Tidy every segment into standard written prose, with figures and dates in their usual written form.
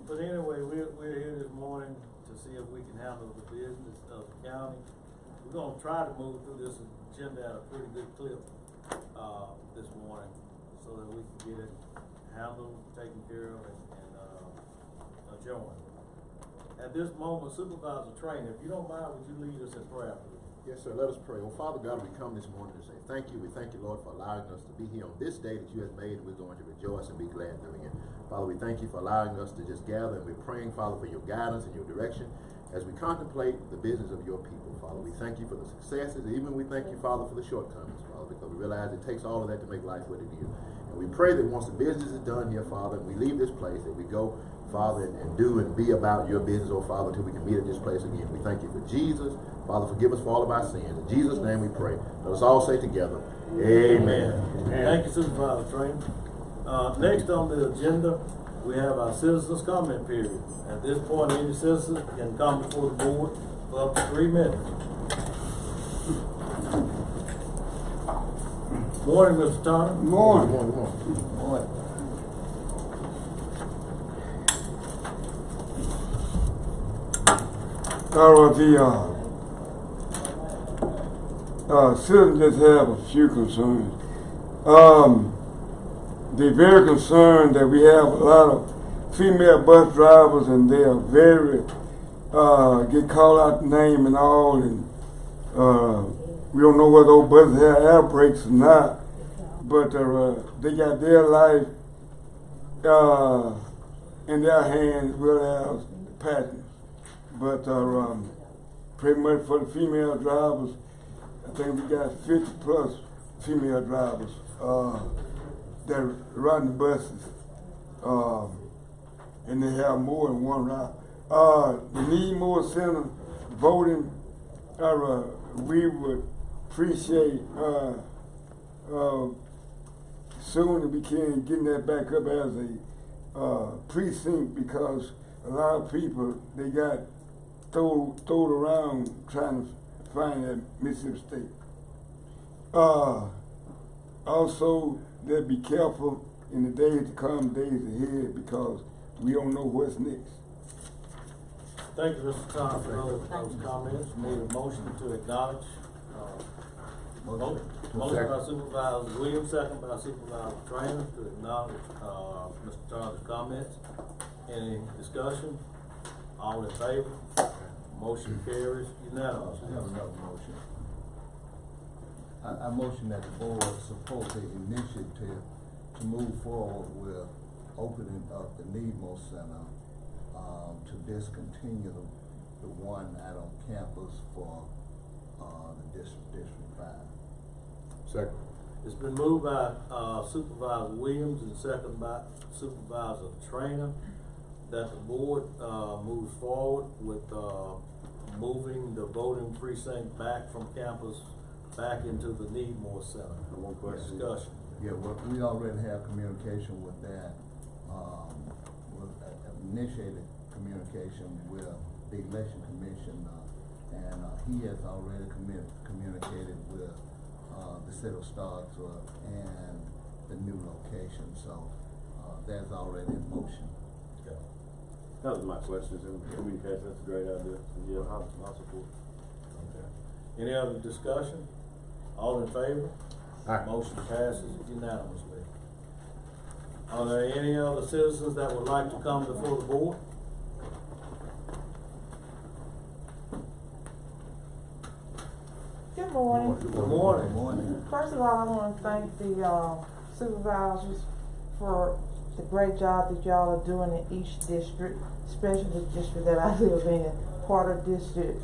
But anyway, we're here this morning to see if we can handle the business of the county. We're gonna try to move through this agenda at a pretty good clip, this morning, so that we can get it handled, taken care of, and adjourned. At this moment, Supervisor Trainer, if you don't mind, would you lead us in prayer, please? Yes, sir. Let us pray. Oh, Father God, we come this morning to say thank you. We thank you, Lord, for allowing us to be here on this day that you have made, and we're going to rejoice and be glad doing it. Father, we thank you for allowing us to just gather, and we're praying, Father, for your guidance and your direction as we contemplate the business of your people. Father, we thank you for the successes, and even we thank you, Father, for the shortcomings, Father, because we realize it takes all of that to make life what it is. And we pray that once the business is done here, Father, and we leave this place, that we go, Father, and do and be about your business, oh Father, until we can meet at this place again. We thank you for Jesus. Father, forgive us for all of our sins. In Jesus' name we pray. Let us all say together, amen. Thank you, Supervisor Trainer. Next on the agenda, we have our citizens' comment period. At this point, any citizen can come before the board for up to 3 minutes. Morning, Mr. Turner. Morning. Morning. Citizens just have a few concerns. They're very concerned that we have a lot of female bus drivers, and they are very get called out name and all, and we don't know whether those buses have air brakes or not, but they got their life in their hands as well as the passengers. But pretty much for the female drivers, I think we got 50 plus female drivers that run the buses, and they have more than one route. The Need More Center voting, we would appreciate soon if we can getting that back up as a precinct, because a lot of people, they got thrown around trying to find that Mississippi State. Also, they'll be careful in the days to come, days ahead, because we don't know what's next. Thank you, Mr. Turner, for those comments. Need a motion to acknowledge. Motion by Supervisor Williams, second by Supervisor Trainer to acknowledge Mr. Turner's comments. Any discussion? All in favor? Motion carries unanimously. I have another motion. I motion that the board support the initiative to move forward with opening up the Needmore Center to discontinue the one out on campus for the District 5. Second. It's been moved by Supervisor Williams and second by Supervisor Trainer that the board moves forward with moving the voting precinct back from campus back into the Needmore Center. One question. Discussion. Yeah, well, we already have communication with that. Initiated communication with the election commission, and he has already communicated with the city of Starksville and the new location. So that's already in motion. Okay. That was my questions in communication. That's a great idea. Yeah, I'll support. Okay. Any other discussion? All in favor? Aye. Motion passes unanimously. Are there any other citizens that would like to come before the board? Good morning. Good morning. Good morning. First of all, I want to thank the supervisors for the great job that y'all are doing in each district, especially the district that I live in, Porter District,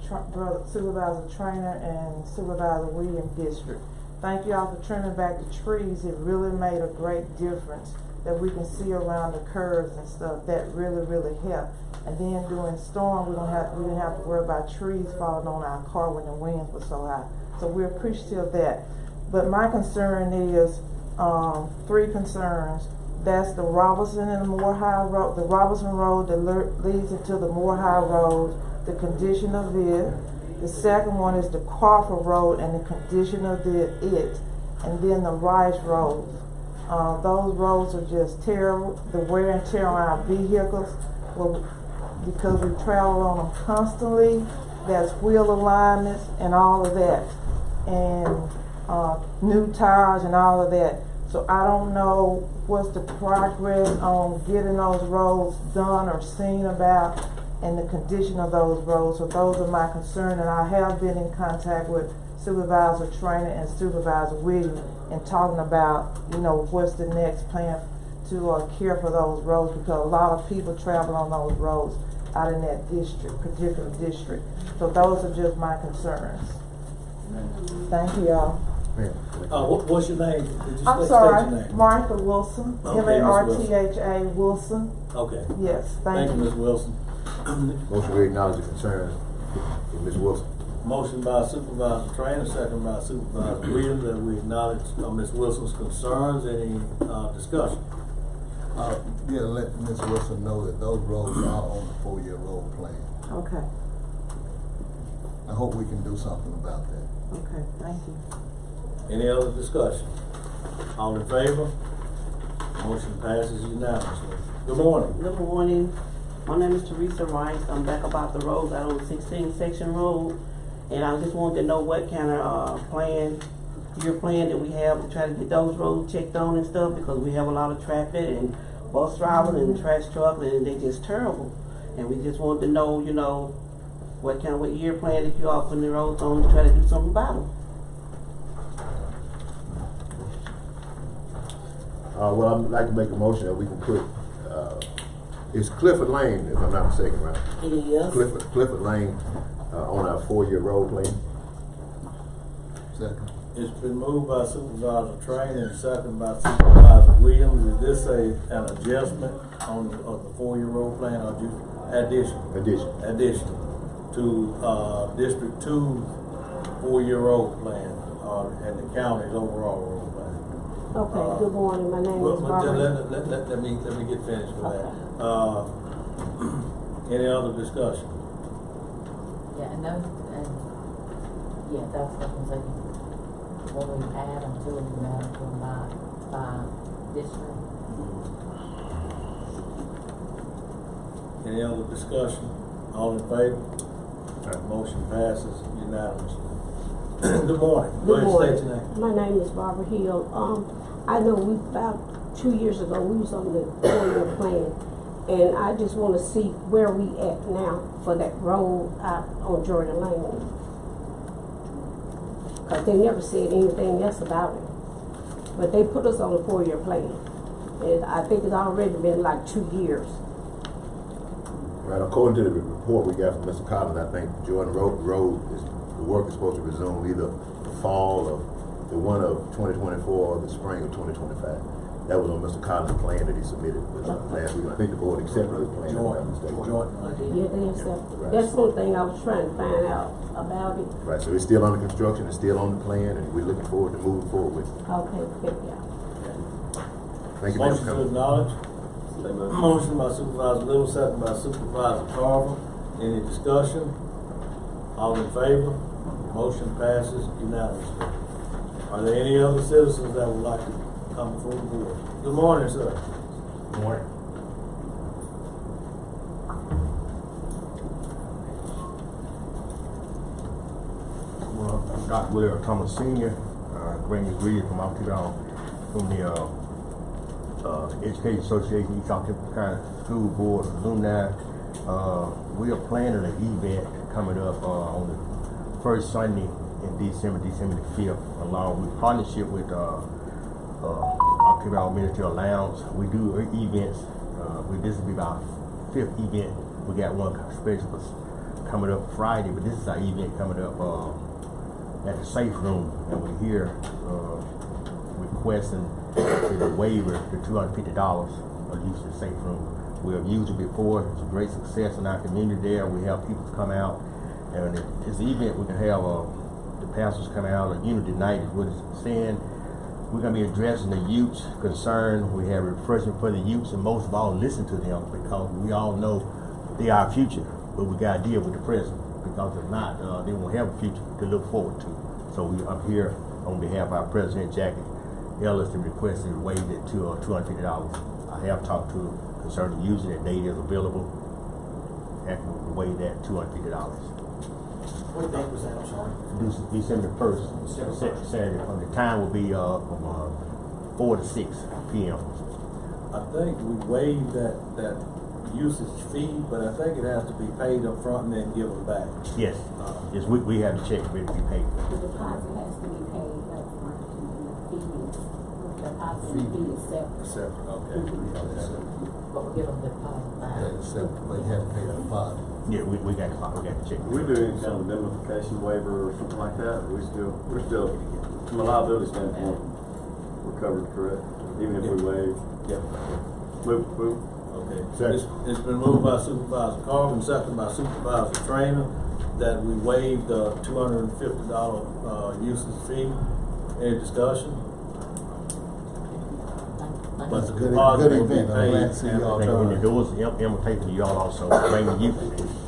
Supervisor Trainer and Supervisor Williams District. Thank y'all for trimming back the trees. It really made a great difference that we can see around the curves and stuff. That really, really helped. And then during storm, we didn't have to worry about trees falling on our car when the winds were so high. So we're appreciative of that. But my concern is 3 concerns. That's the Robertson and the Moore High Road, the Robertson Road that leads into the Moore High Road, the condition of it. The second one is the Crawford Road and the condition of it. And then the Rice Road. Those roads are just terrible. The wear and tear on our vehicles, well, because we travel on them constantly. There's wheel alignments and all of that, and new tires and all of that. So I don't know what's the progress on getting those roads done or seen about, and the condition of those roads. So those are my concerns, and I have been in contact with Supervisor Trainer and Supervisor Williams and talking about, what's the next plan to care for those roads, because a lot of people travel on those roads out in that particular district. So those are just my concerns. Thank you, y'all. What's your name? Did you I'm state sorry, your name? Martha Wilson, Okay, Martha Wilson. Okay. Yes, thank you. Ms. Wilson. Motion, we acknowledge the concerns of Ms. Wilson. Motion by Supervisor Trainer, second by Supervisor Williams, that we acknowledge Ms. Wilson's concerns. Any discussion? Yeah, let Ms. Wilson know that those roads are on the 4-year road plan. Okay, I hope we can do something about that. okay, thank you. Any other discussion? All in favor? Motion passes unanimously. Good morning. Good morning. My name is Teresa Rice. I'm back about the roads out on 16 Section Road. And I just wanted to know what kind of year plan that we have to try to get those roads checked on and stuff, because we have a lot of traffic and bus drivers and trash trucks, and they're just terrible. And we just wanted to know, what year plan that you all putting the roads on to try to do something about them. Well, I'd like to make a motion that we can put, it's Clifford Lane, if I'm not mistaken, right? Yes. Clifford Lane, on our 4-year road plan. Second. It's been moved by Supervisor Trainer and second by Supervisor Williams. Is this an adjustment of the 4-year road plan, or just addition to District 2's 4-year road plan, and the county's overall road plan? Okay, good morning, my name is Barbara. Barbara. Let me get finished with Okay. that. Any other discussion? Yeah, and those, and, yeah, that's what I'm saying. What we add until we matter to by district. Any other discussion? All in favor? Motion passes unanimously. Good morning. Go ahead and state your name. My name is Barbara Hill. I know about 2 years ago, we was on the 4-year plan, and I just wanna see where we at now for that road out on Jordan Lane. Cause they never said anything else about it, but they put us on a 4-year plan, and I think it's already been like 2 years. Right, according to the report we got from Mr. Collins, I think Jordan Road the work is supposed to resume either the fall of the one of 2024 or the spring of 2025. That was on Mr. Collins' plan that he submitted last week. I think the board accepted his plan. Yeah, they accepted. That's one thing I was trying to find out about it. Right, so it's still under construction, it's still on the plan, and we're looking forward to moving forward with it. Okay, thank you. Thank you, ma'am. Motion to acknowledge. Motion by Supervisor Little, second by Supervisor Carver. Any discussion? All in favor? Motion passes unanimously. Are there any other citizens that would like to come before the board? Good morning, sir. Good morning. Well, I'm Dr. William Thomas Sr., bringing greetings from out from the Education Association, East South Carolina School Board Alumni. We are planning an event coming up on the first Sunday in December the 5th, along with partnership with October Military Lounge. We do events. This will be our 5th event. We got one special coming up Friday, but this is our event coming up at the Safe Room, and we're here requesting the waiver, the $250 of use of the Safe Room. We have used it before. It's a great success in our community there. We have people come out, and it's an event we can have the pastors come out. A unity night is what it's saying. We're going to be addressing the youth's concern. We have refreshment for the youths, and most of all, listen to them, because we all know they are our future, but we got to deal with the present, because if not, they won't have a future to look forward to. So I'm here on behalf of our President Jackie Ellis requested to waive it to $250. I have talked to him concerning using that date is available and to waive that $250. What date was that, I'm sorry? December 1st, Saturday. The time will be from 4 to 6 p.m. I think we waived that usage fee, but I think it has to be paid up front and then given back. Yes, yes, we have the check ready to be paid. The deposit has to be paid up front, and the fee is separate. Separate, okay. But we give them the deposit back. Yeah, it's separate, but you have to pay the deposit. Yeah, we got the check. We do any kind of indemnification waiver or something like that, we're still, from a liability standpoint, we're covered, correct? Even if we waive. Yep. Move. Okay. Second. It's been moved by Supervisor Carvin, second by Supervisor Trainer, that we waive the $250 usage fee. Any discussion? But the Good deposit will be event. I'm glad paid. to see and y'all. When the doors invitation to y'all also bring the youth.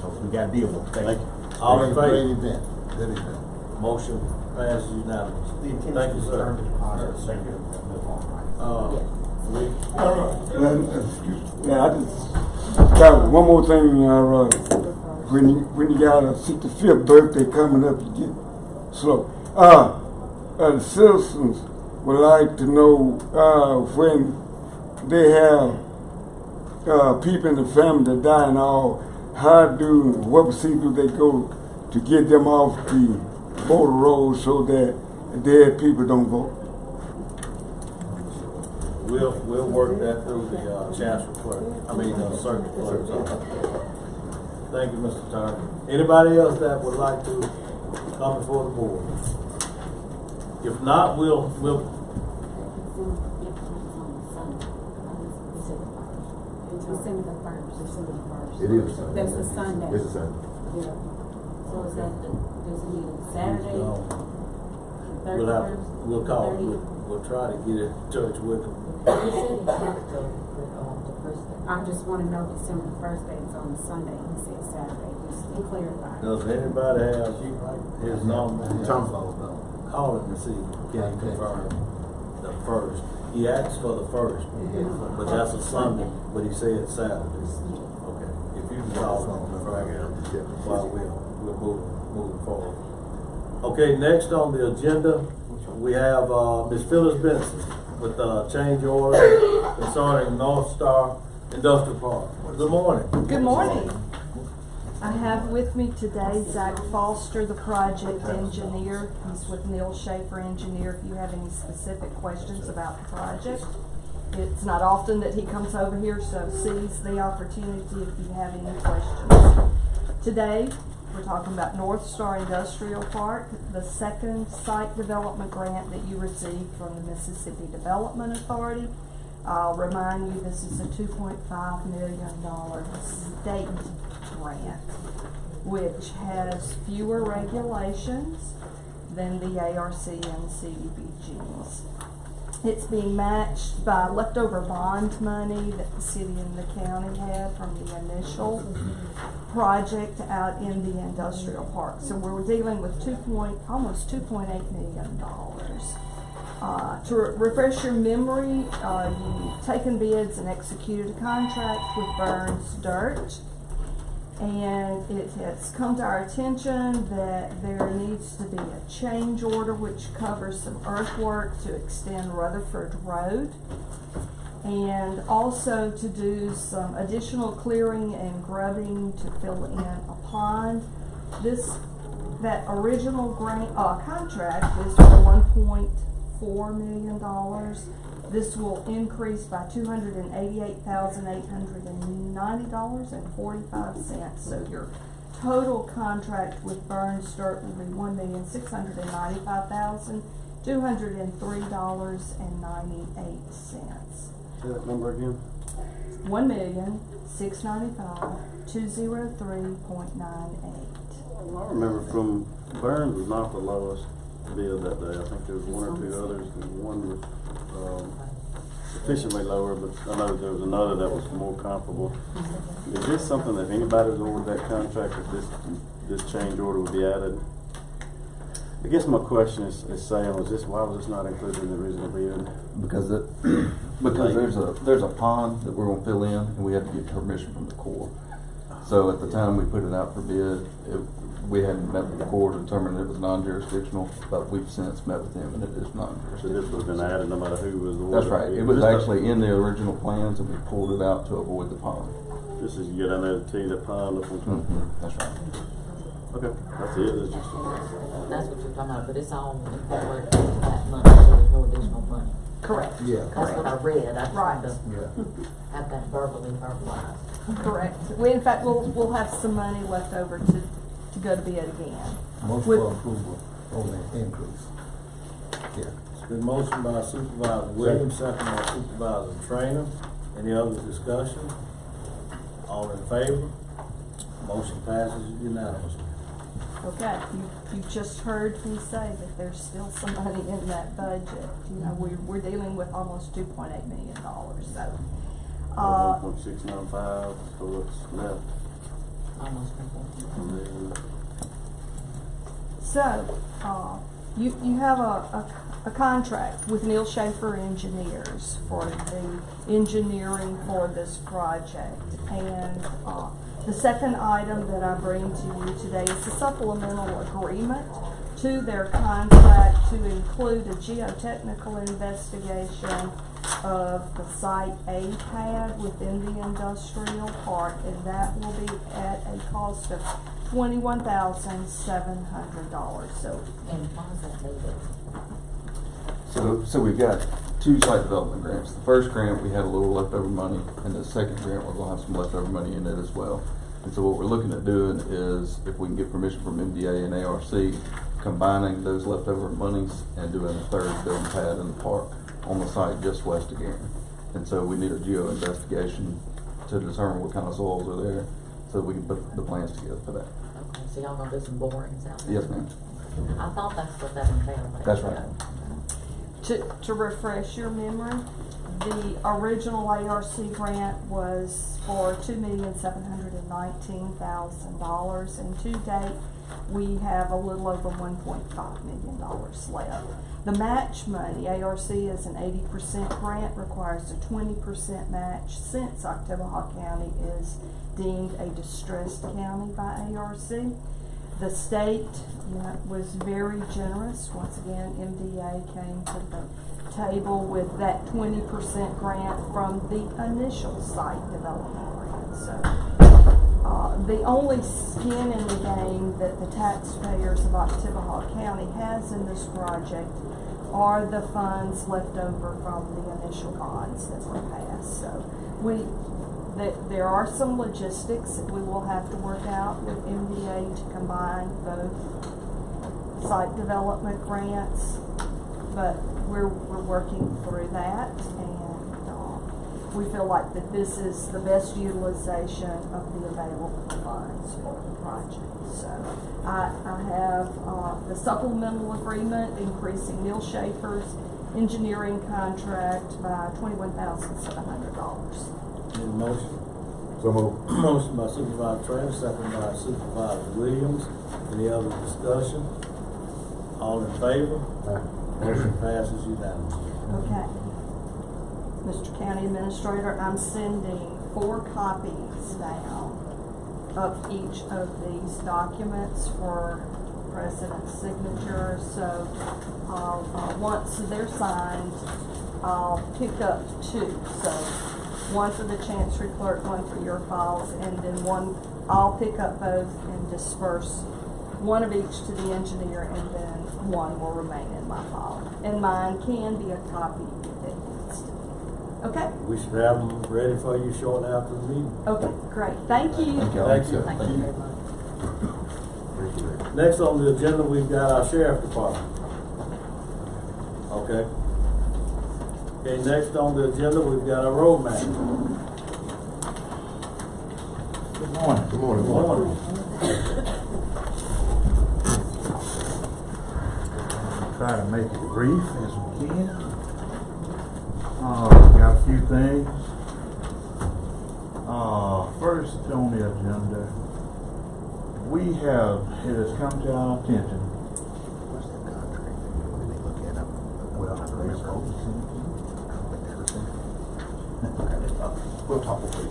So we got to deal with it. Thank you. All in Great favor? event, good event. Motion passes unanimously. Thank you, sir. Rick? Yeah, I just got one more thing. When you got a 65th birthday coming up, you get slow. The citizens would like to know when they have people in the family that die and all, what procedure do they go to get them off the voter rolls so that dead people don't vote? We'll work that through the chancellor clerk, circuit clerk's office. Thank you, Mr. Turner. Anybody else that would like to come before the board? If not, we'll December the 1st. It is Sunday. That's a Sunday. It's a Sunday. Yeah. So is that does it mean Saturday? we'll call it. We'll try to get it to church with them. I just want to know December the 1st day is on a Sunday. He said Saturday, just to clarify. Does anybody have his number? Tom. Call him and see, can he confirm the 1st? He asked for the 1st, but that's a Sunday, but he said Saturday. Okay, if you can call him and confirm it, while we're moving forward. Okay, next on the agenda, we have Ms. Phyllis Benson with change order concerning North Star Industrial Park. Good morning. Good morning. I have with me today Zach Foster, the project engineer. He's with Neil Schaefer Engineer. If you have any specific questions about the project, it's not often that he comes over here, so seize the opportunity if you have any questions. Today, we're talking about North Star Industrial Park, the second site development grant that you received from the Mississippi Development Authority. I'll remind you this is a $2.5 million state grant, which has fewer regulations than the ARC and CDBGs. It's being matched by leftover bond money that the city and the county had from the initial project out in the industrial park. So we're dealing with almost $2.8 million. To refresh your memory, you've taken bids and executed a contract with Burns Dirt, and it has come to our attention that there needs to be a change order which covers some earthwork to extend Rutherford Road, and also to do some additional clearing and grubbing to fill in a pond. That original grant contract is for $1.4 million. This will increase by $288,890.45. So your total contract with Burns Dirt will be $1,695,203.98. Say that number again. $1,695,203.98. I remember from Burns was not the lowest bid that day. I think there was one or two others, and one was sufficiently lower, but I know there was another that was more comparable. Is this something that if anybody's ordered that contract, that this change order would be added? I guess my question is Sam, why was this not included in the original bid? Because there's a pond that we're gonna fill in, and we had to get permission from the Corps. So at the time we put it out for bid, we hadn't met with the Corps to determine it was non-jurisdictional, but we've since met with them and it is So non-jurisdictional. this was been added no matter who was awarded? That's right. It was actually in the original plans, and we pulled it out to avoid the pond. This is, you get down there to see the pond, look Mm-hmm. That's right. Okay, that's it. That's just, That's what you're talking about, but it's all incorporated into that money, so there's no additional money. Correct. Yeah. That's what I read, I just Right. wanted to Yeah. have that verbally verbalized. Correct. We, in fact, we'll have some money left over to go to bid again. Motion With- for approval on the increase. Yeah. It's been motioned by Supervisor Williams, second by Supervisor Trainer. Any other discussion? All in favor? Motion passes unanimously. Okay, you just heard me say that there's still some money in that budget. You know, we're dealing with almost $2.8 million, so. 1.695, so what's left? Almost complete. And then, So, you have a contract with Neil Schaefer Engineers for the engineering for this project. And, the second item that I bring to you today is a supplemental agreement to their contract to include a geotechnical investigation of the Site A pad within the industrial park, and that will be at a cost of $21,700. So, And why is that needed? So we've got two site development grants. The first grant, we had a little leftover money, and the second grant, we're gonna have some leftover money in it as well. And so what we're looking at doing is, if we can get permission from MDA and ARC, combining those leftover monies and doing a third building pad in the park on the site just west of Gary. And so we need a geo investigation to determine what kind of soils are there, so we can put the plans together for that. Okay, so y'all gonna do some borings out there? Yes, ma'am. I thought that's what that entailed. but- That's right. to refresh your memory, the original ARC grant was for $2,719,000, and to date, we have a little over $1.5 million left. The match money, ARC is an 80% grant, requires a 20% match since Oktibbeha County is deemed a distressed county by ARC. The state was very generous. Once again, MDA came to the table with that 20% grant from the initial site development grant. So the only skin in the game that the taxpayers of Oktibbeha County has in this project are the funds left over from the initial bonds that were passed. So there are some logistics that we will have to work out with MDA to combine both site development grants, but we're working through that, and we feel like that this is the best utilization of the available funds for the project. So I have the supplemental agreement increasing Neil Schaefer's engineering contract by $21,700. Need a motion? So moved. Motion by Supervisor Trainer, second by Supervisor Williams. Any other discussion? All in favor? Motion passes unanimously. Okay. Mr. County Administrator, I'm sending 4 copies now of each of these documents for President's signature. So once they're signed, I'll pick up 2. So one for the Chancery Clerk, one for your files, and then one, I'll pick up both and disperse one of each to the engineer, and then one will remain in my file. And mine can be a copy if it needs to be. Okay? We should have them ready for you shortly after the meeting. Okay, great. Thank you. Thank you. Thank you very much. Next on the agenda, we've got our Sheriff Department. Okay. Okay, next on the agenda, we've got our road manager. Good morning. Good morning. Good morning. Try to make it brief as we can. Got a few things. First on the agenda, it has come to our attention We'll talk over you.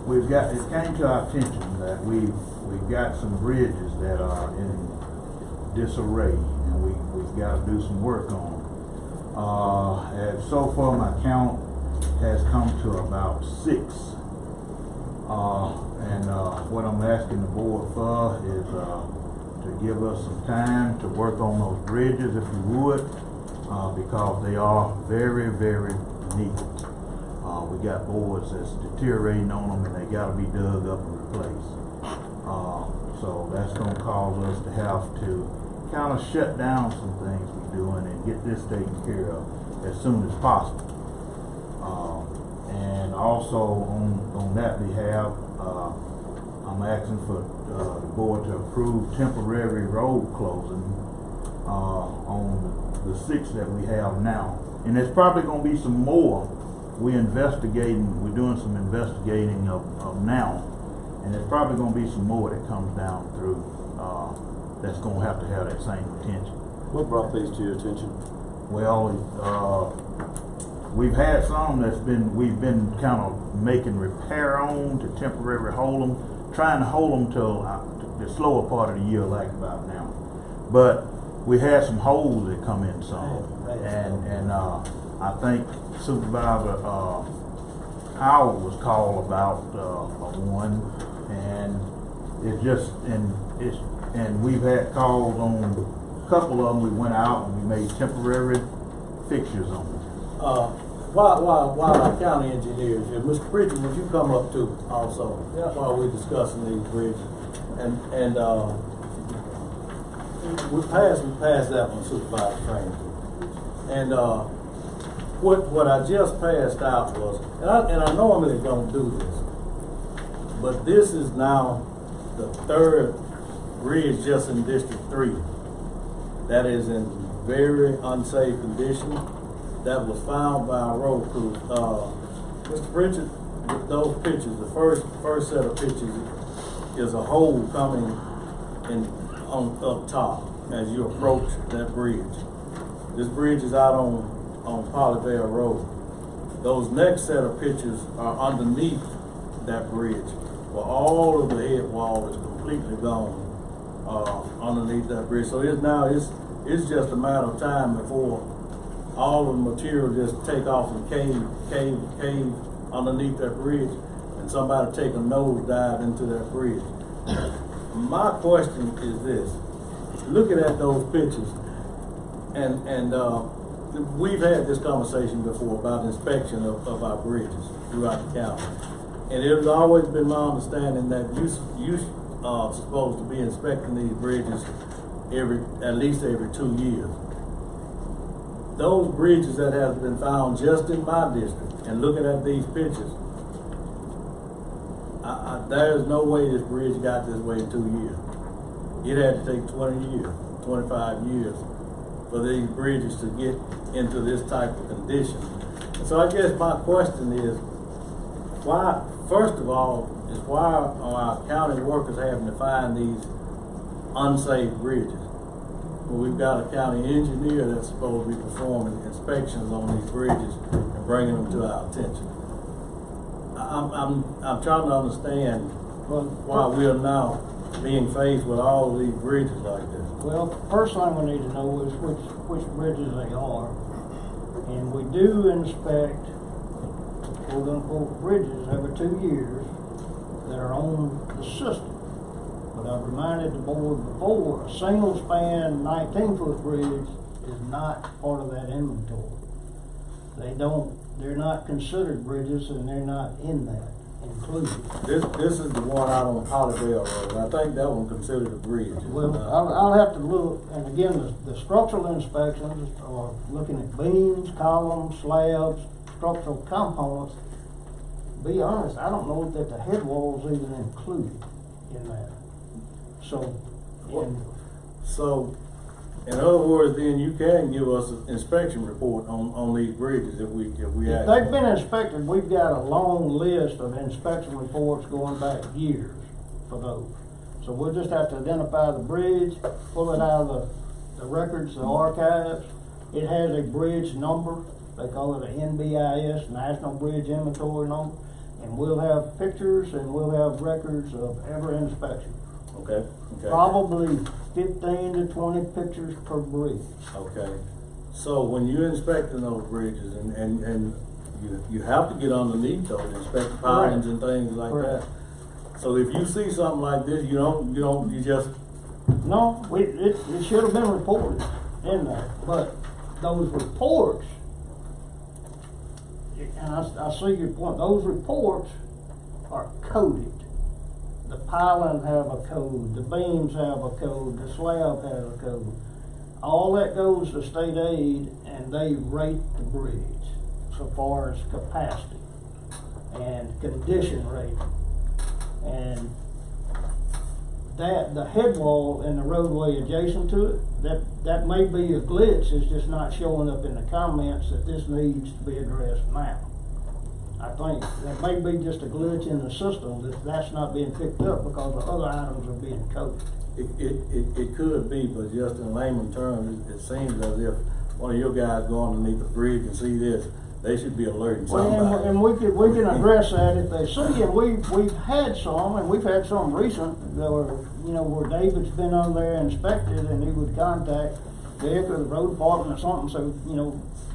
We've got, it came to our attention that we've got some bridges that are in disarray, and we've got to do some work on them. And so far my count has come to about 6. What I'm asking the board for is to give us some time to work on those bridges, if you would, because they are very, very neat. We got boards that's deteriorating on them, and they got to be dug up and replaced. So that's going to cause us to have to kind of shut down some things we're doing and get this taken care of as soon as possible. And also on that behalf, I'm asking for the board to approve temporary road closing on the 6 that we have now. And there's probably going to be some more. We're doing some investigating of now, and there's probably going to be some more that comes down through that's going to have that same attention. What brought these to your attention? Well, we've had some we've been kind of making repair on to temporarily hold them, trying to hold them till the slower part of the year, like about now. But we had some holes that come in some, and I think Supervisor Howard was called about one, and we've had calls on a couple of them. We went out and we made temporary fixtures on them. While our county engineers here, Mr. Pritchard, would you come up too also while we're discussing these bridges? And we passed that one, Supervisor Train. And what I just passed out was, and I normally don't do this, but this is now the 3rd bridge just in District 3 that is in very unsafe condition, that was found by our road crew. Mr. Pritchard, those pictures, the first set of pictures is a hole coming in up top as you approach that bridge. This bridge is out on Polyvale Road. Those next set of pictures are underneath that bridge, where all of the head wall is completely gone underneath that bridge. So it's just a matter of time before all of the material just take off and cave underneath that bridge, and somebody take a nosedive into that bridge. My question is this: looking at those pictures, and we've had this conversation before about inspection of our bridges throughout the county, and it has always been my understanding that you are supposed to be inspecting these bridges at least every 2 years. Those bridges that have been found just in my district, and looking at these pictures, there's no way this bridge got this way in 2 years. It had to take 20 years, 25 years for these bridges to get into this type of condition. And so I guess my question is, why, first of all, why are our county workers having to find these unsafe bridges? Well, we've got a county engineer that's supposed to be performing inspections on these bridges and bringing them to our attention. I'm trying to understand why we are now being faced with all of these bridges like this. Well, first thing we need to know is which bridges they are, and we do inspect quote-unquote bridges every 2 years that are on the system. But I've reminded the board before, a single span 19-foot bridge is not part of that inventory. They're not considered bridges, and they're not in that included. This is the one out on Polyvale Road. I think that one considered a bridge. Well, I'll have to look, and again, the structural inspections are looking at beams, columns, slabs, structural components. To be honest, I don't know that the head wall's even included in that. So, in other words, then you can give us an inspection report on these bridges if we if they've been inspected, we've got a long list of inspection reports going back years for those. So we'll just have to identify the bridge, pull it out of the records, the archives. It has a bridge number. They call it a NBIS, National Bridge Inventory Number. And we'll have pictures and we'll have records of every inspection. Okay, okay. Probably 15 to 20 pictures per bridge. Okay, so when you're inspecting those bridges and you have to get underneath those, inspect the pilings and things like Correct. that. So if you see something like this, you just. No, it should have been reported in there, but those reports, and I see your point, those reports are coded. The pilings have a code, the beams have a code, the slab has a code. All that goes to state aid and they rate the bridge so far as capacity and condition rating. And that, the head wall and the roadway adjacent to it, that may be a glitch, it's just not showing up in the comments that this needs to be addressed now. I think that may be just a glitch in the system that's not being picked up because the other items are being coded. It could be, but just in layman terms, it seems as if one of your guys go underneath the bridge and see this, they should be alerting somebody. Well, and we can address that if they see, and we've had some, and we've had some recent that were, where David's been on there and inspected, and he would contact Dick or the road department or something, so,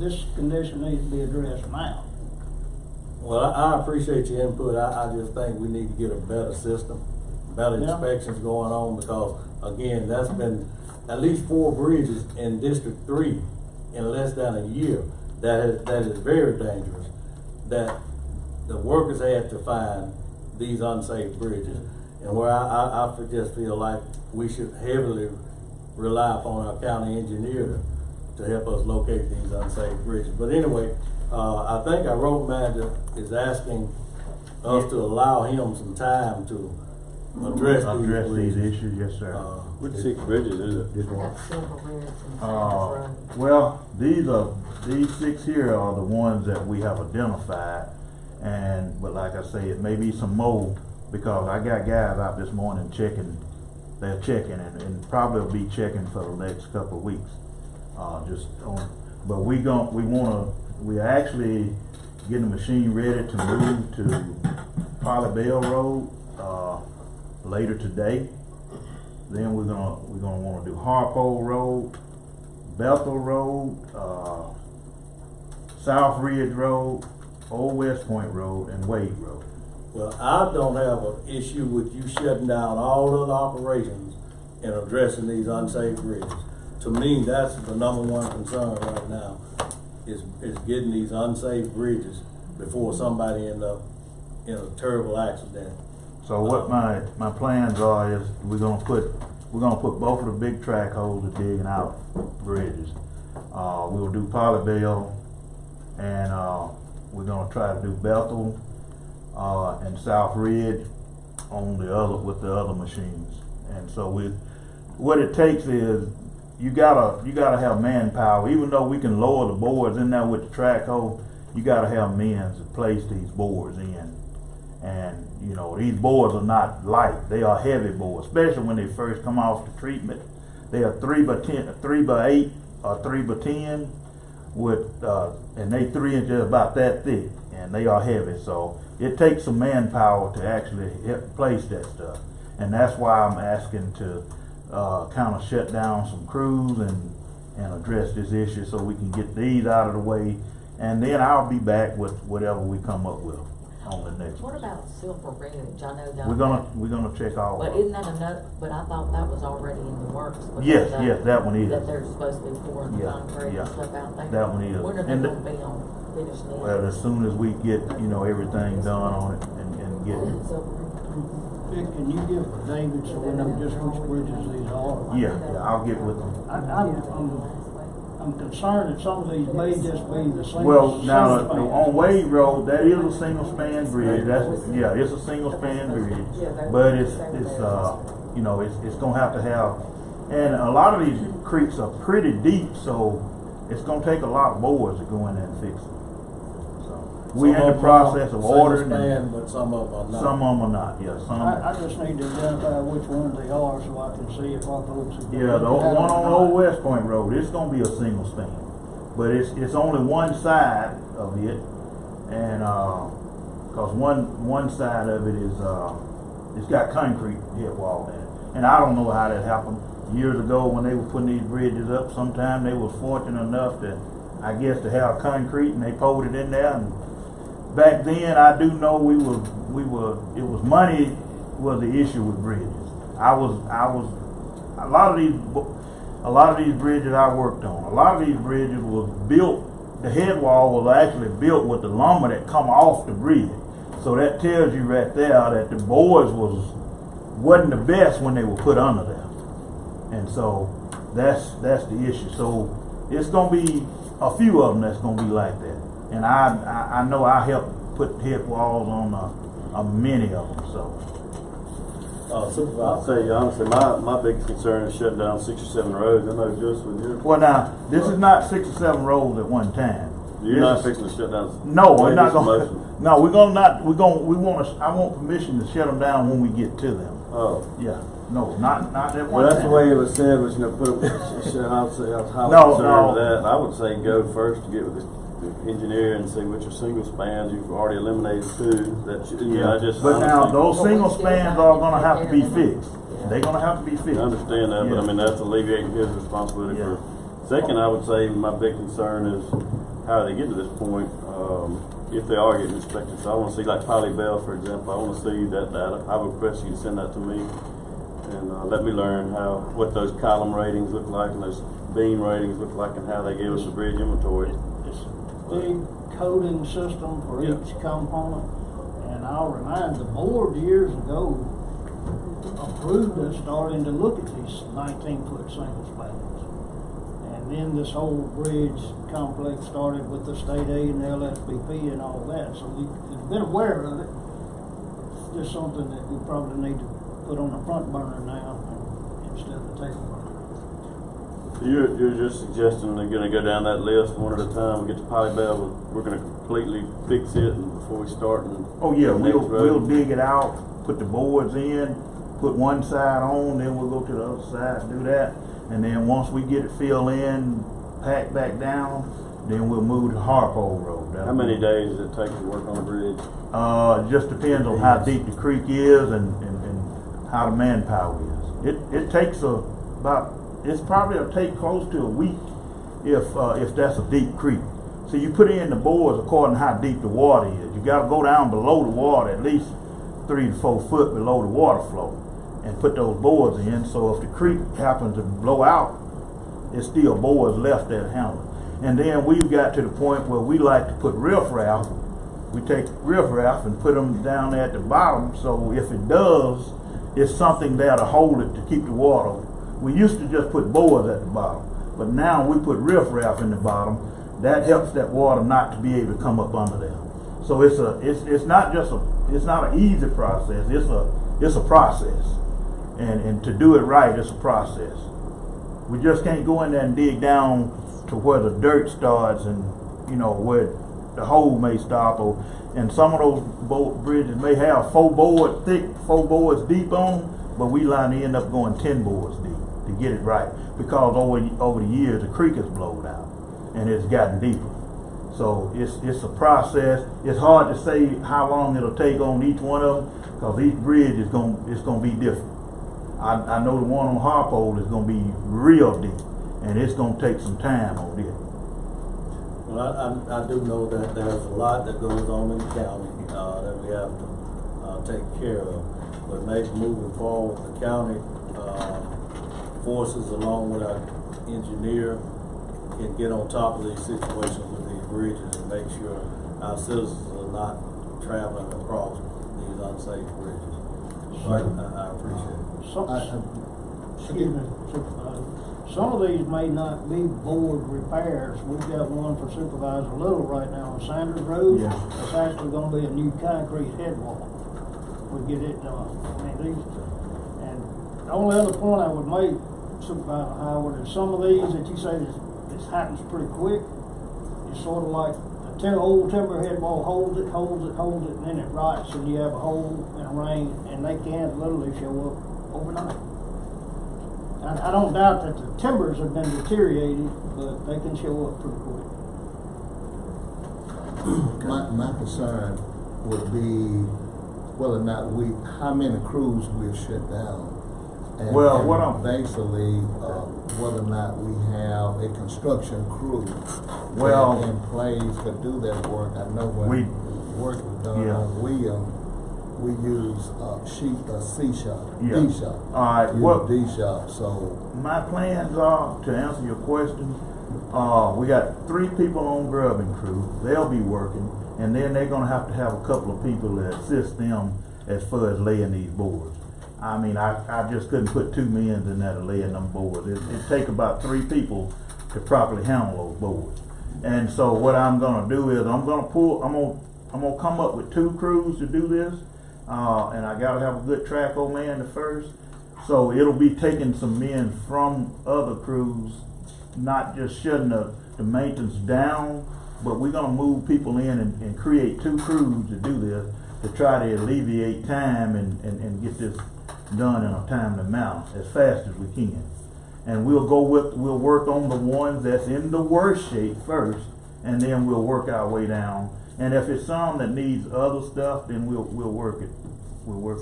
this condition needs to be addressed now. Well, I appreciate your input. I just think we need to get a better system, better inspections going on, because again, that's been at least 4 bridges in District 3 in less than a year. That is very dangerous. That the workers had to find these unsafe bridges, and where I just feel like we should heavily rely upon our county engineer to help us locate these unsafe bridges. But anyway, I think our road manager is asking us to allow him some time to address these issues. Yes, sir. Which 6 bridges is it? This one. That's Supervisors and Road. Well, these 6 here are the ones that we have identified, but like I say, it may be some more, because I got guys out this morning checking. They're checking and probably will be checking for the next couple of weeks. But we're actually getting the machine ready to move to Polly Bell Road later today. Then we're gonna want to do Harpo Road, Bethel Road, South Ridge Road, Old West Point Road, and Wade Road. Well, I don't have an issue with you shutting down all other operations and addressing these unsafe bridges. To me, that's the #1 concern right now, is getting these unsafe bridges before somebody ends up in a terrible accident. So what my plans are is we're gonna put both of the big track holes to digging out bridges. We'll do Polly Bell, and we're gonna try to do Bethel and South Ridge on with the other machines. And so what it takes is you gotta have manpower. Even though we can lower the boards in there with the track hole, you gotta have men to place these boards in. And these boards are not light; they are heavy boards, especially when they first come off the treatment. They are 3x10, 3x8, or 3x10, and they 3 inches about that thick, and they are heavy. So it takes some manpower to actually place that stuff, and that's why I'm asking to kind of shut down some crews and address this issue so we can get these out of the way, and then I'll be back with whatever we come up with on the next What one. about Silver Ridge? I know down We're gonna check all But of them. isn't that another, but I thought that was already in the works. because Yes, that one is. That they're supposed to be pouring the Yeah, concrete yeah. and stuff out there. That one is. When are they And gonna be on finished then? Well, as soon as we get everything done on it and get it. Silver Ridge. Vic, can you give David, so we know just which bridges these are? Yeah, I'll get with them. I'm concerned that some of these may just be the same. Well, now on Wade Road, that is a single span bridge. It's a single span bridge, but it's gonna have to have, and a lot of these creeks are pretty deep, so it's gonna take a lot of boards to go in there and fix it. So We're in the process of ordering. But some of them are not. Some of them are not, yeah, some. I just need to identify which ones they are so I can see if our folks have. Yeah, the one on Old West Point Road, it's gonna be a single span. But it's only one side of it, and, cause one side of it is, it's got concrete head wall in it. And I don't know how that happened. Years ago, when they were putting these bridges up, sometime they was fortunate enough to, I guess, to have concrete, and they poured it in there. And back then, I do know it was money was the issue with bridges. A lot of these bridges I worked on, a lot of these bridges was built, the head wall was actually built with the lumber that come off the bridge. So that tells you right there that the boards wasn't the best when they were put under there. And so that's the issue. So it's gonna be a few of them that's gonna be like that. And I know I helped put head walls on many of them. So Supervisor. I'll tell you honestly, my big concern is shutting down 6 or 7 roads. I know just with your. well, now this is not 6 or 7 roads at one time. You're not fixing to shut down. No, we're not gonna. No, we want. I want permission to shut them down when we get to them. Oh. Yeah. No, not that one. Well, that's time. the way it was said, was, you know, put I was highly No, concerned no. with that. I would say go first to get with the engineer and see which are single spans. You've already eliminated 2. That you know, I just. But now honestly, those single spans are gonna have to be fixed. They're gonna have to be fixed. I understand that, but I Yeah. mean, that's alleviating his responsibility Yeah. for. Second, I would say my big concern is how they get to this point, if they are getting inspected. So I wanna see, like Polly Bell, for example, I wanna see that data. I would request you to send that to me and let me learn what those column ratings look like and those beam ratings look like and how they give us a bridge inventory. It's a big coding system for Yeah. each component, and I'll remind the board years ago approved us starting to look at these 19-foot single spans. And then this whole bridge complex started with the state aid and the LSBP and all that, so we've been aware of it. It's just something that we probably need to put on the front burner now instead of the tail burner. So you're just suggesting they're gonna go down that list one at a time, we get to Polly Bell, we're gonna completely fix it and before we start and. Oh yeah, the next we'll road? dig it out, put the boards in, put one side on, then we'll go to the other side, do that. And then once we get it filled in, packed back down, then we'll move to Harpo Road. How many days does it take to work on a bridge? It just depends on how deep the creek is and how the manpower is. It takes it's probably will take close to a week if that's a deep creek. So you put in the boards according to how deep the water is. You gotta go down below the water, at least 3 to 4 foot below the water flow, and put those boards in. So if the creek happens to blow out, there's still boards left there to handle it. And then we've got to the point where we like to put riffraff. We take riffraff and put them down there at the bottom, so if it does, it's something there to hold it to keep the water. We used to just put boards at the bottom, but now we put riffraff in the bottom. That helps that water not to be able to come up under there. So it's not an easy process. It's a process, and to do it right, it's a process. We just can't go in there and dig down to where the dirt starts and where the hole may stop, and some of those bridges may have 4 boards deep on them, but we line to end up going 10 boards deep to get it right, because over the years the creek has blown out and it's gotten deeper. So it's a process. It's hard to say how long it'll take on each one of them, because each bridge is gonna be different. I know the one on Harpole is gonna be real deep, and it's gonna take some time on it. Well, I do know that there's a lot that goes on in the county that we have to take care of. But maybe moving forward, the county forces, along with our engineer, can get on top of these situations with these bridges and make sure our citizens are not traveling across these unsafe bridges. So I appreciate it. Some of these may not be board repairs. We've got one for Supervisor Little right now on Sanders Road. Yeah. It's actually gonna be a new concrete head wall. We get it done. I mean, and the only other point I would make, Supervisor Howard, is some of these that you say this happens pretty quick. It's sort of like a old timber head wall holds it, and then it rots, and you have a hole in a rain, and they can literally show up overnight. I don't doubt that the timbers have been deteriorated, but they can show up pretty quick. My concern would be whether or not how many crews we've shut down. And, Well, what I'm- basically, whether or not we have a construction crew Well- in place to do that work. I know when We- work was done Yeah. on William, we use C-shop, Yeah. D-shop. All right, Use what- D-shop, so. My plans are, to answer your question, we got 3 people on grubbing crew. They'll be working, and then they're gonna have to have a couple of people to assist them as far as laying these boards. I mean, I just couldn't put 2 men in there to laying them boards. It take about 3 people to properly handle those boards. And so what I'm gonna do is I'm gonna come up with 2 crews to do this, and I gotta have a good traco man at first. So it'll be taking some men from other crews, not just shutting the maintenance down, but we're gonna move people in and create 2 crews to do this, to try to alleviate time and get this done in a timely manner as fast as we can. And we'll work on the ones that's in the worst shape first, and then we'll work our way down. And if it's some that needs other stuff, then we'll work it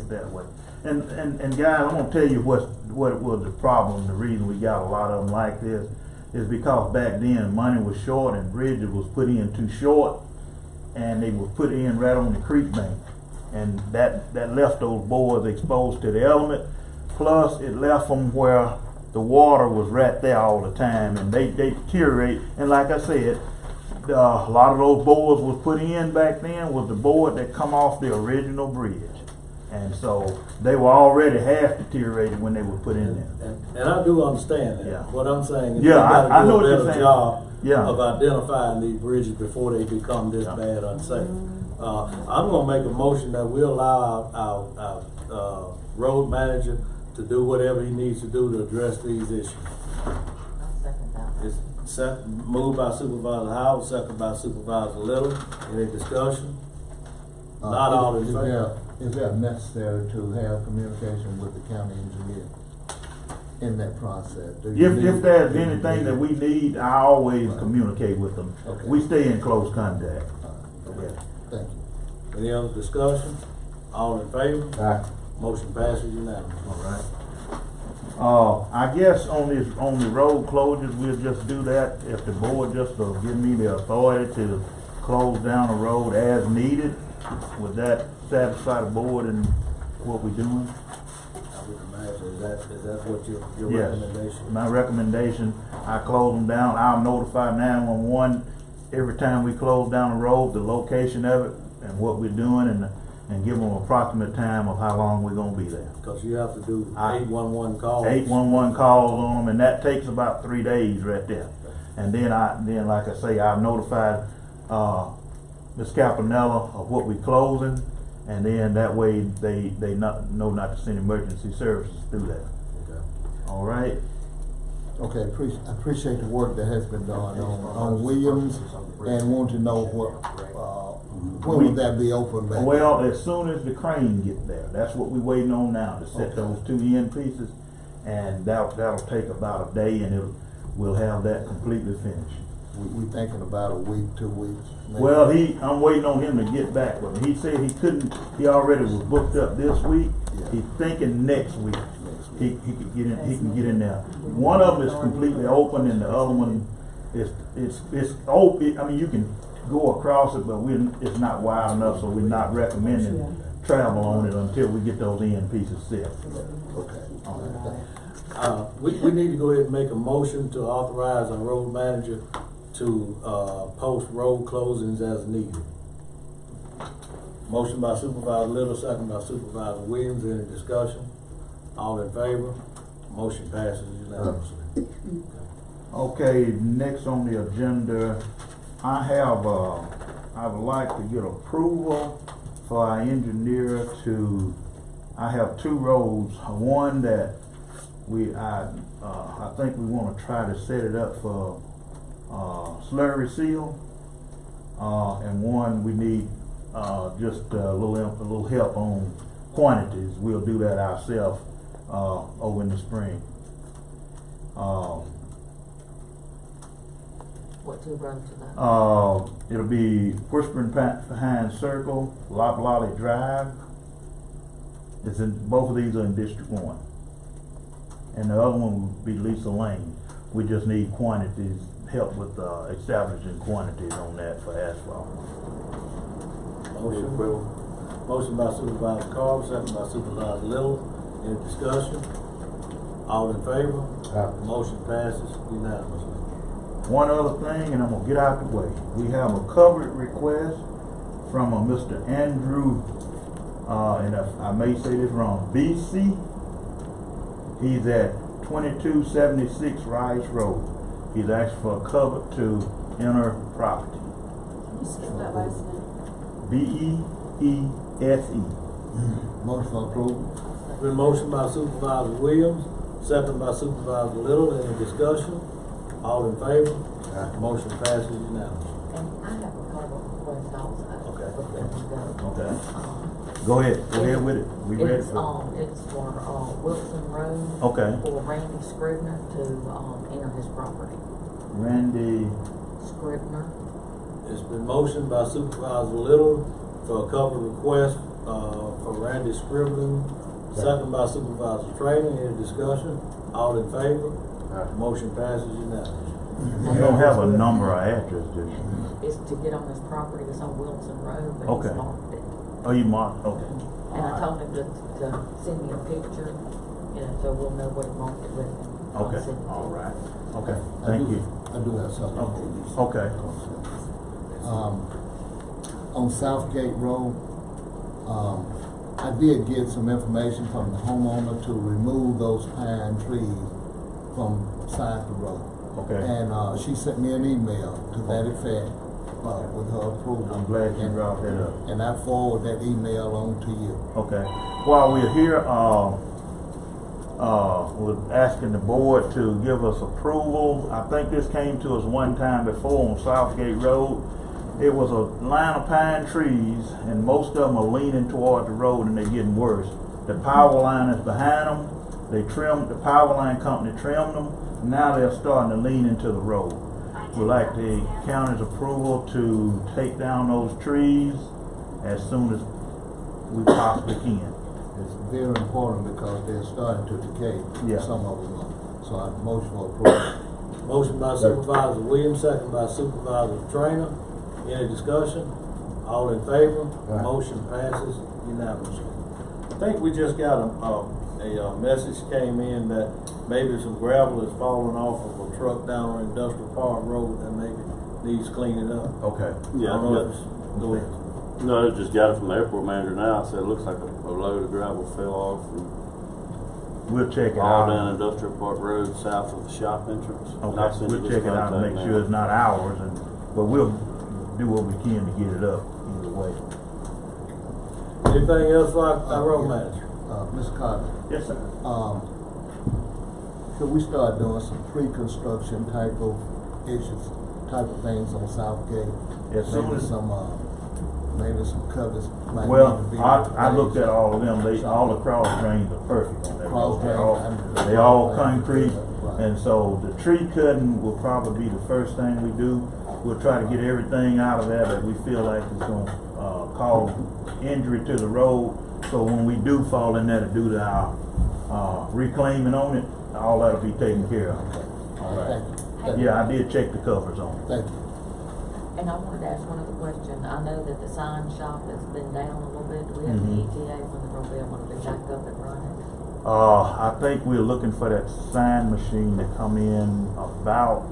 that way. And guys, I'm gonna tell you what was the problem. The reason we got a lot of them like this is because back then money was short and bridges was put in too short, and they were put in right on the creek bank, and that left those boards exposed to the element. Plus, it left them where the water was right there all the time, and they deteriorate. And like I said, a lot of those boards was put in back then was the board that come off the original bridge. And so they were already half deteriorated when they were put in there. And I do understand that. Yeah. What I'm saying is, Yeah, we I gotta know do what a you're better saying. job Yeah. of identifying these bridges before they become this Yeah. bad unsafe. I'm gonna make a motion that we allow our road manager to do whatever he needs to do to address these issues. I'll second that. It's moved by Supervisor Howard, second by Supervisor Little. Any discussion? Not all in favor. Is that necessary to have communication with the county engineer in that process? If there's anything that we need, I always communicate with them. Okay. We stay in close contact. Okay, thank you. Any other discussion? All in favor? Aye. Motion passes unanimously. All right. I guess on the road closures, we'll just do that if the board just will give me the authority to close down a road as needed. Would that satisfy the board in what we're doing? I would imagine, is that what your Yes. recommendation? My recommendation, I close them down. I'll notify 911 every time we close down the road, the location of it and what we're doing, and give them approximate time of how long we're gonna be there. Cause you have to do 811 calls. 811 calls on them, and that takes about 3 days right there. And then like I say, I've notified, Ms. Campanella of what we closing, and then that way they know not to send emergency services through that. Okay. All right? Okay, I appreciate the work that has been done on Williams, and want to know when will that be open back? Well, as soon as the crane gets there, that's what we're waiting on now, to set those 2 end pieces, and that'll take about a day, and we'll have that completely finished. We thinking about a week, 2 weeks? maybe? Well, I'm waiting on him to get back with me. He said he already was booked up this week. Yeah. He's thinking next week. Next He week. could get in. He can get in there. One of them is completely open, and the other one it's open. I mean, you can go across it, but it's not wide enough, so we're not recommending travel on it until we get those end pieces set. Okay. All right. We need to go ahead and make a motion to authorize our road manager to post road closings as needed. Motion by Supervisor Little, second by Supervisor Williams. Any discussion? All in favor? Motion passes unanimously. Okay, next on the agenda, I would like to get approval for our engineer I have 2 roads. One that I think we wanna try to set it up for slurry seal. and one we need just a little help on quantities. We'll do that ourselves over in the spring. What two roads are those? It'll be Whispering Pine Circle, Loblolly Drive. Both of these are in District 1. And the other one will be Lisa Lane. We just need quantities, help with establishing quantities on that for asphalt. Motion by Supervisor Carver, second by Supervisor Little. Any discussion? All in favor? Motion passes unanimously. One other thing, and I'm gonna get out the way. We have a covered request from Mr. Andrew, and if I may say this wrong, BC. He's at 2276 Rice Road. He's asked for a cover to enter property. Can you spell that last name? B-E-E-S-E. Motion for approval. Been motion by Supervisor Williams, second by Supervisor Little. Any discussion? All in favor? Motion passes unanimously. And I have a couple of questions also. Okay. Before you go. Okay. Go ahead with it. We ready It's, for it's for, Wilson Road. Okay. For Randy Scribner to, enter his property. Randy. Scribner. It's been motioned by Supervisor Little for a cover request, for Randy Scribner, second by Supervisor Trainer. Any discussion? All in favor? Motion passes unanimously. You don't have a number or address, do you? It's to get on his property, it's on Wilson Road, but Okay. he's marked it. Oh, you marked, okay. And I told him to send me a picture, so we'll know what he marked it with. I'll Okay, send it to you. all right. Okay, thank you. I do have something. Okay. On Southgate Road, I did get some information from the homeowner to remove those pine trees from side the road. Okay. And she sent me an email to that effect with her approval. I'm glad you brought that up. And I forward that email on to you. Okay. While we're here, we're asking the board to give us approval. I think this came to us one time before on Southgate Road. It was a line of pine trees, and most of them are leaning toward the road, and they're getting worse. The power line is behind them. They trimmed, the power line company trimmed them. Now they're starting to lean into the road. We'd like the county's approval to take down those trees as soon as we possibly can. It's very important because they're starting to decay. Yeah. Some of them are. So I motion for approval. Motion by Supervisor Williams, second by Supervisor Trainer. Any discussion? All in favor? Motion passes unanimously. I think we just got a message came in that maybe some gravel is falling off of a truck down on Industrial Park Road that maybe needs cleaning up. Okay. Yeah, I don't know if it's, go ahead. No, I just got it from the airport manager now. I said it looks like a load of gravel fell off and We'll check it all out. down Industrial Park Road south of the shop entrance. And I'll Okay, send we'll you check this it out and contact make now. sure it's not ours, but we'll do what we can to get it up either way. Anything else like our road manager? Mr. Carter. Yes, sir. Could we start doing some pre-construction type of issues, type of things on Southgate? Yes, sir. Maybe some covers might Well, need to be. I looked at all of them, all the cross drains are perfect on that road. Cross They all drain. concrete, Right. and so the tree cutting will probably be the first thing we do. We'll try to get everything out of there that we feel like is gonna, cause injury to the road. So when we do fall in there to do our, reclaiming on it, all that'll be taken care of. All right, thank you. Yeah, I did check the covers on it. Thank you. And I wanted to ask one other question. I know that the sign shop has been down a little bit. Do we have the Mhm. ETA when they're gonna be able to be back up and running? I think we're looking for that sign machine to come in about,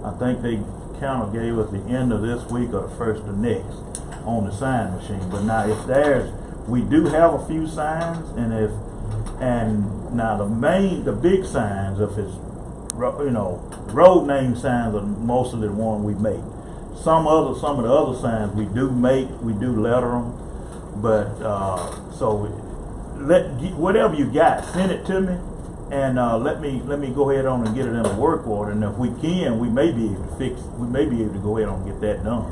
I think they kind of gave us the end of this week or the first of next on the sign machine. But now if we do have a few signs, and now the big signs, if it's, road name signs are mostly the one we make. Some of the other signs we do make, we do letter them, but, so whatever you got, send it to me, and let me go ahead on and get it in a work order, and if we can, we may be able to go ahead on and get that done.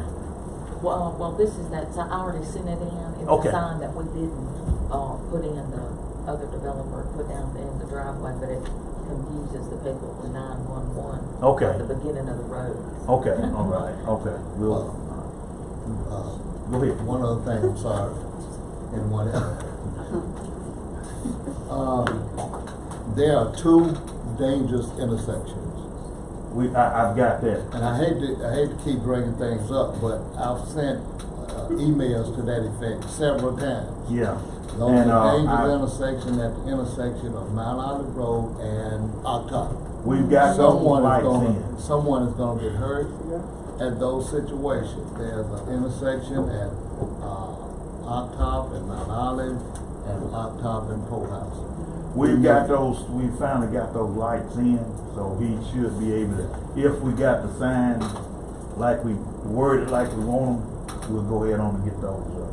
Well, this is that, I already sent it in. It's Okay. a sign that we didn't, put in, the other developer put down in the driveway, but it confuses the people with 911. Okay. At the beginning of the road. Okay, all right, okay. We'll, go ahead. One other thing, I'm sorry, and one there are two dangerous intersections. I've got that. And I hate to keep bringing things up, but I've sent emails to that effect several times. Yeah. Those And, are dangerous intersection at the intersection of Mount Olive Road and October. We've got someone lights is gonna get hurt at those situations. There's an intersection at October and Mount Olive and October and Post House. We've got those, we finally got those lights in, so he should be able to, if we got the signs like we worded like we want them, we'll go ahead on and get those up.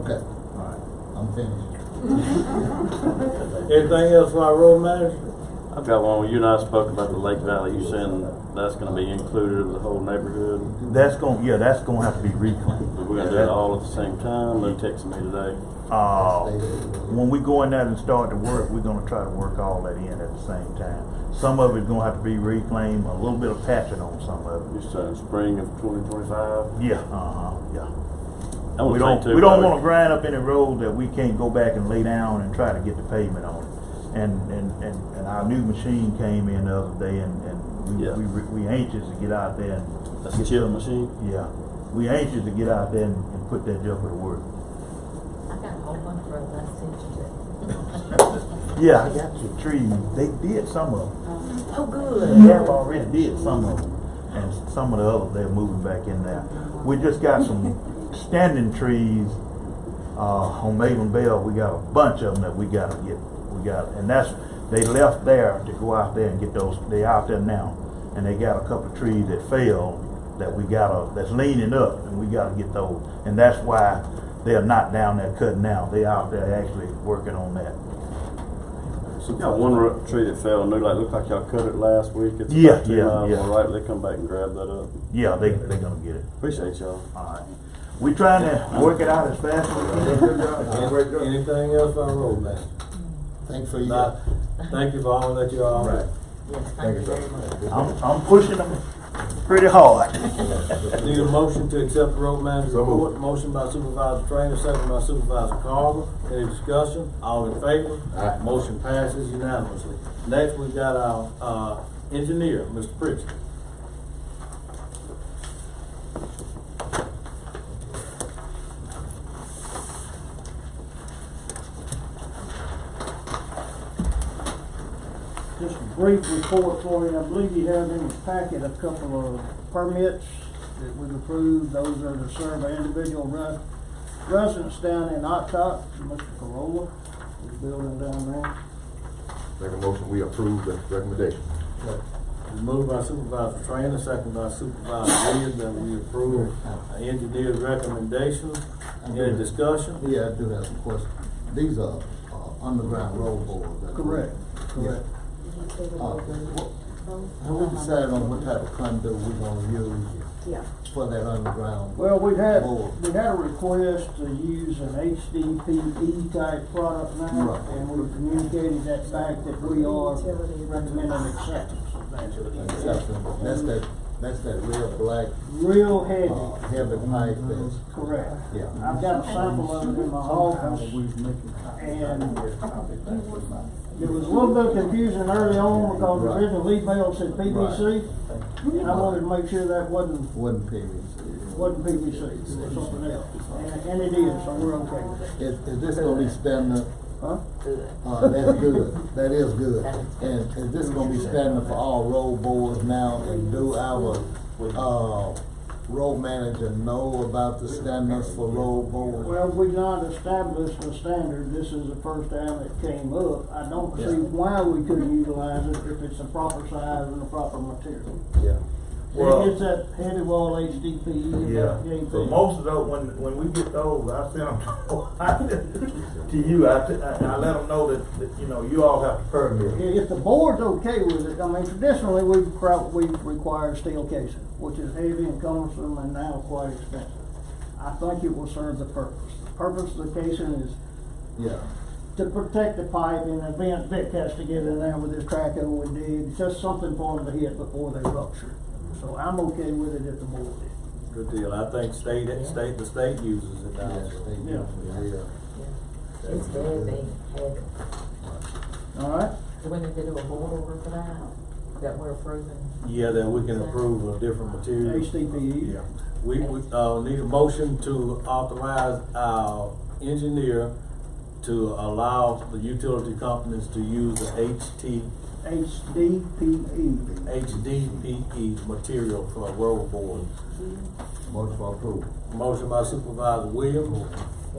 Okay, All right. I'm finished. Anything else for our road manager? I've got one, you and I spoke about the Lake Valley, you saying that's gonna be included of the whole neighborhood? That's gonna have to be reclaimed. But we're gonna do it all at the same time, they texted me today. When we go in there and start to work, we're gonna try to work all that in at the same time. Some of it's gonna have to be reclaimed, a little bit of patching on some of it. You said spring of 2025? Yeah, yeah. I would We think too, don't probably- wanna grind up any road that we can't go back and lay down and try to get the pavement on it. And our new machine came in the other day and we anxious to get out there and. That's a chip machine? Yeah, we anxious to get out there and put that joker to work. I got a whole bunch of roads I sent you Yeah, I got your trees, they did some of them. Oh, good. They have already did some of them, and some of the others they're moving back in there. We just got some standing trees, on Maven Bell, we got a bunch of them that we gotta get, and they left there to go out there and get those, they out there now. And they got a couple of trees that fell that that's leaning up, and we gotta get those. And that's why they're not down there cutting now, they out there actually working on that. So you got one tree that fell, and looked like y'all cut it last week. It's Yeah, about 2 yeah, miles yeah. on the right. They come back and grab that up. Yeah, they're gonna get it. Appreciate y'all. Alright. We trying to work it out as fast as we can. Anything else for our road manager? Thanks for your. Not, thank you for all that you all. Right. Yes, thank you very much. I'm pushing them pretty hard. Need a motion to accept the road manager's report. Motion by Supervisor Trainer, second by Supervisor Carver. Any discussion? All in favor? Aye. Motion passes unanimously. Next, we've got our engineer, Mr. Pritchard. Just a brief report for you. I believe you have in your packet a couple of permits that we've approved. Those are to serve our individual residents down in Octot, Mr. Corolla, is building down there. Make a motion, we approve the recommendation. Moved by Supervisor Trainer, second by Supervisor Williams, that we approve engineer's recommendation. Any discussion? Yeah, I do have some questions. These are underground road boards. that's Correct. Have we decided on what type of conduit we're gonna use for that underground? Well, we had board? a request to use an HDPE type product now, Right. and we've communicated that back that we are recommending acceptance of that. That's that real black, Real heavy. heavy pipe that's, Correct. yeah. I've got a sample of it in my office, and it was a little bit confusing early on because the original lead mail said PVC, and I wanted to make sure that wasn't PVC. PVC, it was something else, and it is, so we're okay with it. Is this gonna be standard? Huh? That's good, that is good. And is this gonna be standard for all road boards now, and do our, road manager know about the standards for road boards? Well, we've not established a standard, this is the first time it came up. I don't see why we couldn't utilize it if it's the proper size and the proper material. Yeah. Well, It's that heavy wall HDPE. yeah, so most of those, when we get those, I send them to you, I let them know that, you know, you all have to permit. If the board's okay with it, I mean, traditionally, we've required steel casing, which is heavy and cumbersome and now quite expensive. I think it will serve the purpose. The purpose of the casing is Yeah. to protect the pipe in the event Vic has to get in there with his track and we dig. It's just something for them to hit before they rupture. So I'm okay with it if the board is. Good deal. I think the state uses it now. It's heavy. All right? Do we need to do a board order for that we're approving? Yeah, that we can approve of different materials. HDPE. Yeah. We need a motion to authorize our engineer to allow the utility companies to use the HDPE material for road boards. Motion for approval. Motion by Supervisor Williams,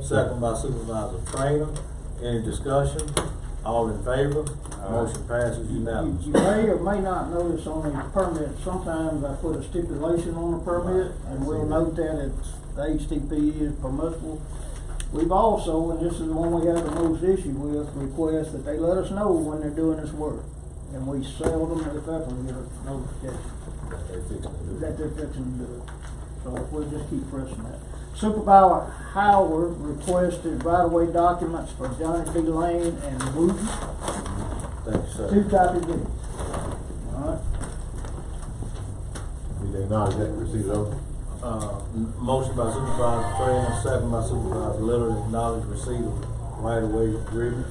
second by Supervisor Trainer. Any discussion? All in favor? Motion passes unanimously. You may or may not notice on these permits, sometimes I put a stipulation on the permit, and we'll note that it's, the HTP is permissible. We've also, and this is the one we have the most issue with, request that they let us know when they're doing this work. And we seldom, if ever, get a notification that they're fixing to do it. So we'll just keep pressing that. Supervisor Howard requested right-of-way documents for Johnny B. Lane and Wooten. Thank you, sir. 2 copy deeds. All right. We acknowledge that, receipt of those. Motion by Supervisor Trainer, second by Supervisor Little, to acknowledge receipt of right-of-way agreement.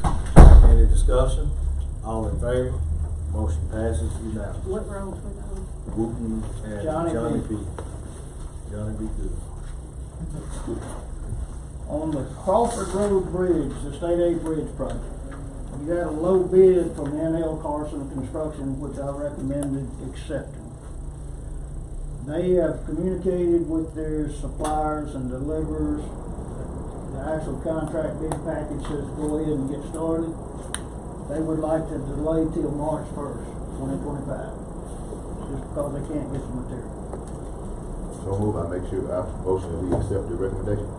Any discussion? All in favor? Motion passes unanimously. What roads were those? Wooten and Johnny Johnny B. B. Johnny B. Good. On the Crawford Road Bridge, the state aid bridge project, you got a low bid from NL Carson Construction, which I recommended accepting. They have communicated with their suppliers and deliverers. The actual contract bid package says go ahead and get started. They would like to delay till March 1st, 2025, just because they can't get the material. So move, I make sure our motion that we accept the recommendation.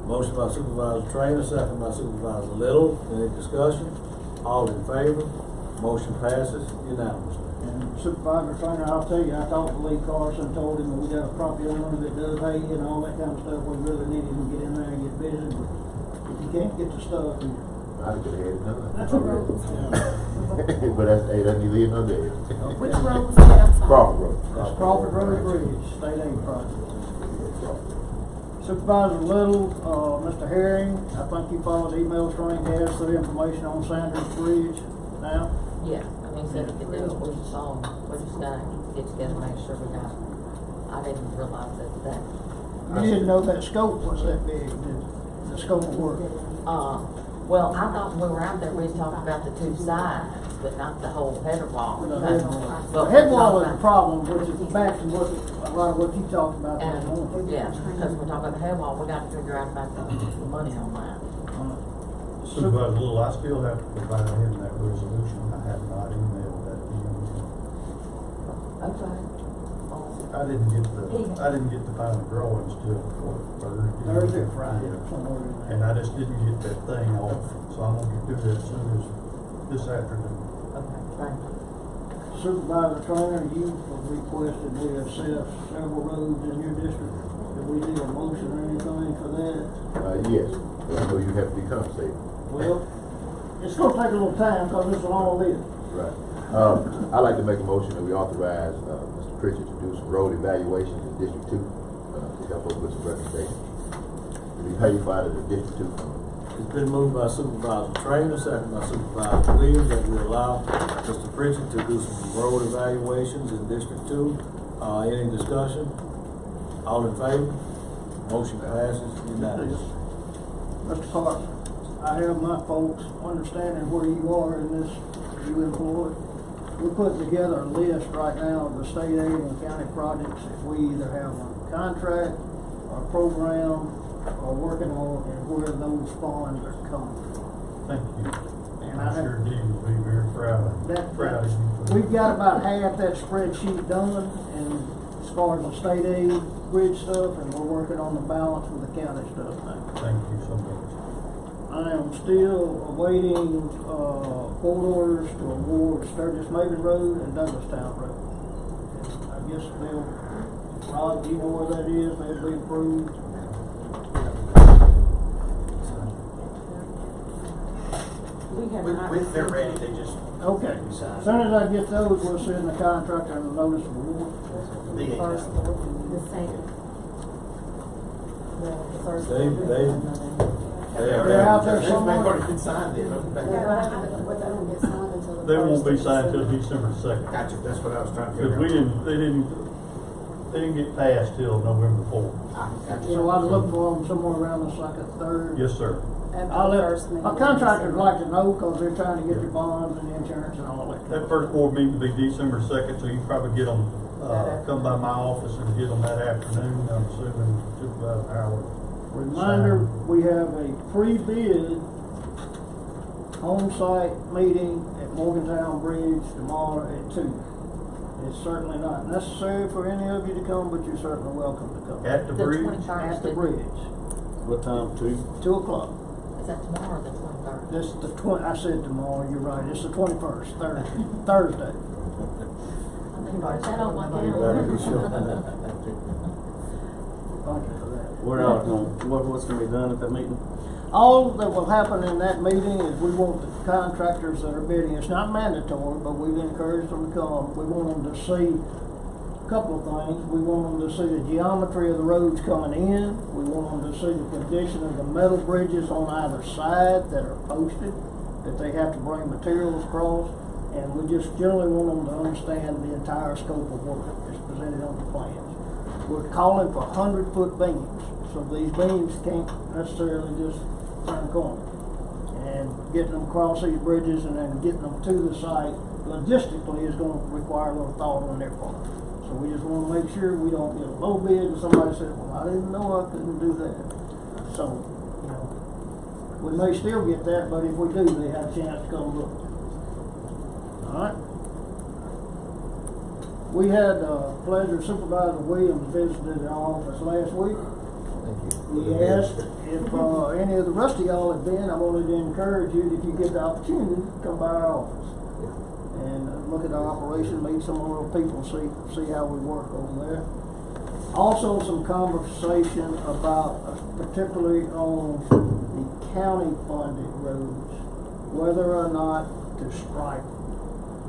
Motion by Supervisor Trainer, second by Supervisor Little. Any discussion? All in favor? Motion passes unanimously. And Supervisor Trainer, I'll tell you, I talked to Lee Carson, told him that we got a property owner that does hay and all that kind of stuff. We really needed him to get in there and get busy, but if you can't get the stuff, you. I could have had none. That's a road. But that's neither here nor there. Which road was that? I'm sorry. Crawford Road. That's Crawford Road Bridge, state aid project. Supervisor Little, Mr. Herring, I think you followed emails from him, he has the information on Sanders Bridge now. Yeah, I mean, said he could do it, we just saw, we just gotta get together, make sure we got, I didn't realize that. You didn't know that scope was that big, the scope of work. Well, I thought when we were out there, we was talking about the 2 sides, but not the whole header wall. The head wall is the problem, which is back to what, a lot of what you talked about this morning. Yeah, because we're talking about the head wall, we gotta figure out about the money on that. Supervisor Little, I still have to provide him that resolution. I have not emailed that to him. Okay. I didn't get the final drawings till Thursday, Friday, somewhere in there. and I just didn't get that thing off, so I'm gonna do that as soon as this afternoon. Okay, thank you. Supervisor Trainer, you requested we assess several roads in your district. Do we need a motion or anything for that? Yes, I know you have to be compensated. Well, it's gonna take a little time, cause it's a long list. Right. I'd like to make a motion that we authorize, Mr. Pritchard to do some road evaluations in District 2, to help us with some recommendations. To be paid for out of the District 2 fund. It's been moved by Supervisor Trainer, second by Supervisor Williams, that we allow Mr. Pritchard to do some road evaluations in District 2. Any discussion? All in favor? Motion passes unanimously. Mr. Carson, I have my folks understanding where you are in this, you employed. We're putting together a list right now of the state aid and county projects that we either have on contract or program or working on, and where those funds are coming from. Thank you. And I'm sure Dee will be very proud of you. We've got about half that spreadsheet done, and as far as the state aid bridge stuff, and we're working on the balance with the county stuff now. Thank you so much. I am still awaiting, court orders to award Sturgis Maven Road and Douglastown Road. I guess Rod, do you know where that is? They'll be approved. They're ready, they just. Okay, as soon as I get those, we'll send the contractor and the notice of award. The First, the second. The first. They're out there somewhere. But they don't get signed until the They won't be first of signed till December. December 2nd. Gotcha, that's what I was trying to Because figure out. they didn't get passed till November 4th. Gotcha. So I look for them somewhere around the second, third. Yes, sir. I'll let, my contractors like to know, cause they're trying to get your bonds and insurance and all that. That first board meeting will be December 2nd, so you can probably get them, come by my office and get them that afternoon, I'm assuming, just about an hour. Reminder, we have a pre-bid on-site meeting at Morgantown Bridge tomorrow at 2. It's certainly not necessary for any of you to come, but you're certainly welcome to come. At the bridge? At the bridge, What time, 2? 2 o'clock. Is that tomorrow or the 23rd? This is the I said tomorrow, you're right, it's the 21st, Thursday. Write that on my You better be sure. calendar. Thank you for that. What's gonna be done at that meeting? All that will happen in that meeting is we want the contractors that are bidding, it's not mandatory, but we've encouraged them to come. We want them to see a couple of things. We want them to see the geometry of the roads coming in. We want them to see the condition of the metal bridges on either side that are posted, that they have to bring materials across. And we just generally want them to understand the entire scope of work that's presented on the plans. We're calling for 100-foot beams, so these beams can't necessarily just turn corners. And getting them across these bridges and then getting them to the site logistically is going to require a little thought on their part. So we just want to make sure we don't get a low bid and somebody says, well, I didn't know I couldn't do that. So, you know, we may still get that, but if we do, they have a chance to come look. Alright. We had pleasure Supervisor Williams visited our office last week. He asked if any of the rest of y'all had been. I wanted to encourage you, if you get the opportunity, to come by our office and look at our operation, meet some of our people, see how we work over there. Also, some conversation about, particularly on the county-funded roads, whether or not to stripe,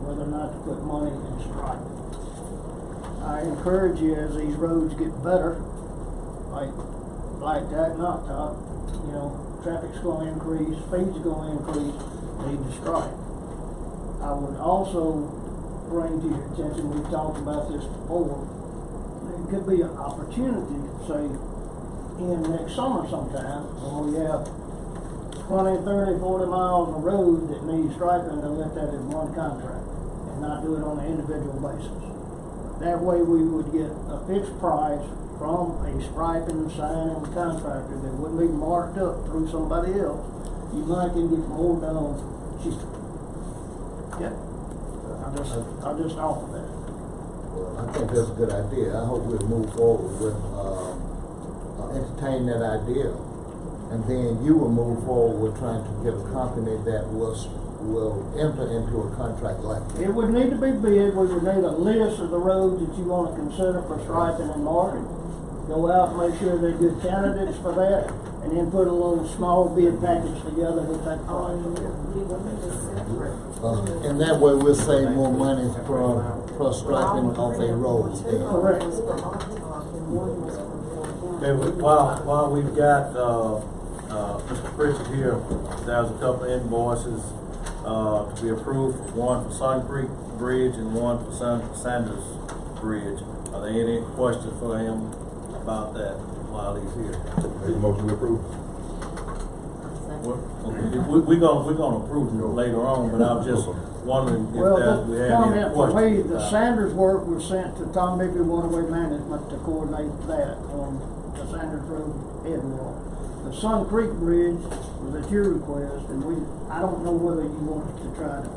whether or not to put money in striping. I encourage you, as these roads get better, like Jack Knot Top, you know, traffic's going to increase, speed's going to increase, need to stripe. I would also bring to your attention, we've talked about this before, there could be an opportunity, say, in next summer sometime, when we have 20, 30, 40 miles of road that needs striping, to let that in one contract and not do it on an individual basis. That way we would get a fixed price from a striping, signing contractor that wouldn't be marked up through somebody else. You might can get more done cheaper. Yeah. I'll just offer that. Well, I think that's a good idea. I hope we'll move forward with, entertain that idea. And then you will move forward with trying to get a company that will enter into a contract like that. It would need to be bid. We would need a list of the roads that you want to consider for striping and marking. Go out and make sure they're good candidates for that, and then put a little small bid package together with that price. And that way we'll save more money per striping of a road. Correct. Okay, while we've got, Mr. Pritchett here, there's a couple of invoices, to be approved, one for Sun Creek Bridge and one for Sanders Bridge. Are there any questions for him about that while he's here? Make a motion to approve. We're gonna approve it later on, but I was just wondering if we had any Comment for me, questions. the Sanders work was sent to Tom Bigby Waterway Management to coordinate that on the Sanders Road head wall. The Sun Creek Bridge was at your request, and I don't know whether you want to try to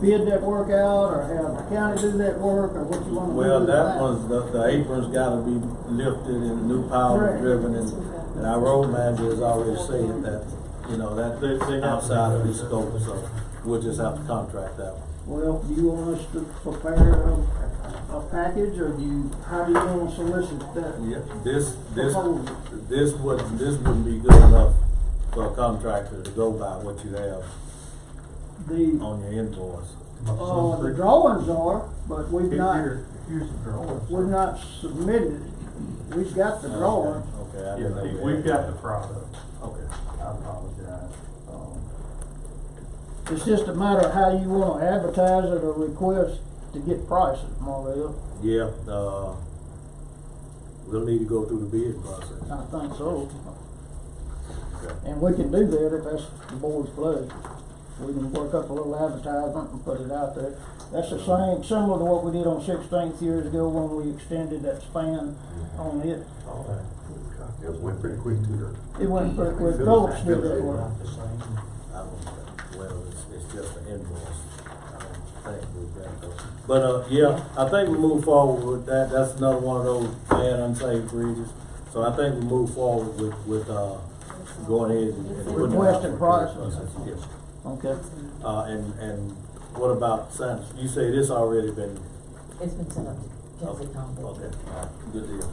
bid that work out, or have the county do that work, or what you want to do. Well, with that was, the apron's gotta be lifted and new power driven, and our road manager has already said that, you know, that they're outside of his scope, so we'll just have to contract that one. Well, do you want us to prepare a package, or how do you want to solicit that? Yeah, this wouldn't be good enough for a contractor to go by what you have. on your invoice? The drawings are, but we've not, Here's the drawings. we've not submitted it. We've got the drawings. Okay, I Yeah, didn't know you we've had got that. the product. Okay. I apologize. It's just a matter of how you wanna advertise it or request to get prices, Marvell. Yeah, we'll need to go through the bid process. I think so. Okay. And we can do that if that's the board's pleasure. We can work up a little advertisement and put it out there. That's the same, similar to what we did on 16th years ago when we extended that span on it. It went pretty quick too. It went pretty quick. Phillips did that work. I don't think, well, it's just an invoice. I don't think we've got those. But, yeah, I think we move forward with that. That's another one of those bad unsafe bridges. So I think we move forward with going ahead and putting it out Requesting for prices. process. Yes. Okay. And what about Sanders? You say this already been, It's been sent up to okay, Kensington. all right, good deal.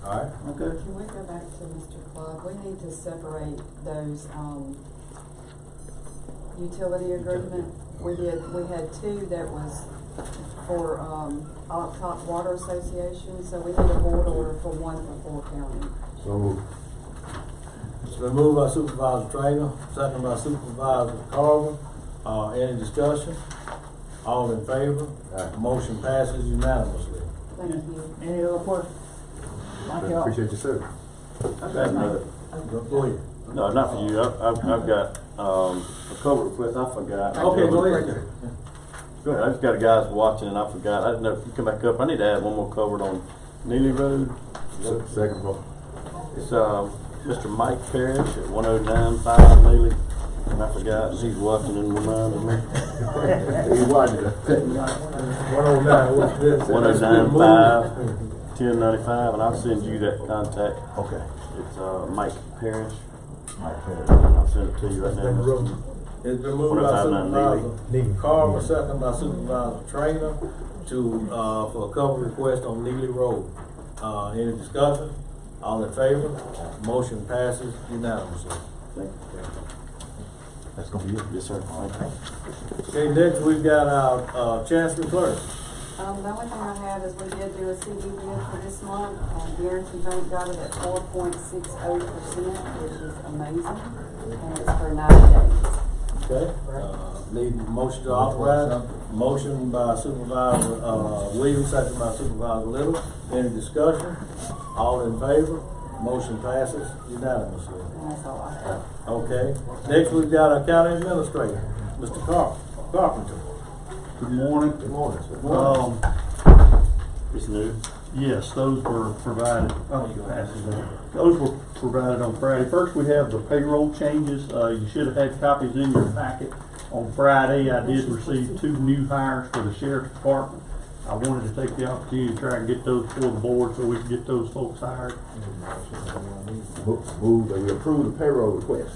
All right? Okay. Can we go back to Mr. Clark? We need to separate those, utility agreement. We had two that was for, Oxop Water Association, so we need a board order for one for Ford County. So, It's been moved by Supervisor Trainer, second by Supervisor Carver. Any discussion? All in favor? Motion passes unanimously. Thank you. Any other questions? Thank you. appreciate your service. I've got another. Go ahead. No, not for you. I've got, a cover request. I forgot. Okay, go ahead. Go ahead. I just got a guys watching and I forgot. I didn't know if you come back up. I need to add one more covered on Neely Road. Second vote. It's, Mr. Mike Parrish at 109-5 Neely. And I forgot, he's watching and reminding me. He's watching it. 109, what's this? 109-5, 1095, and I'll send you that contact. Okay. It's, Mike Parrish. Mike Parrish. I'll send it to you right now. It's been moved by Supervisor Carver, second by Supervisor Trainer to, for a cover request on Neely Road. Any discussion? All in favor? Motion passes unanimously. Thank you. That's gonna be it. Yes, sir. Thank you. Okay, next we've got our, Chancery Clerk. The only thing I have is we did do a CD bid for this month. Guarantee Bank got it at 4.60%, which is amazing, and it's for 90 days. Okay, need a motion to authorize. Motion by Supervisor, Williams, second by Supervisor Little. Any discussion? All in favor? Motion passes unanimously. And that's all I have. Okay, next we've got our county administrator, Mr. Carpenter. Good morning. Good morning, sir. It's new. Yes, those were provided, those were provided on Friday. First, we have the payroll changes. You should have had copies in your packet. On Friday, I did receive 2 new hires for the sheriff's department. I wanted to take the opportunity to try and get those before the board so we can get those folks hired. Move that we approve the payroll request.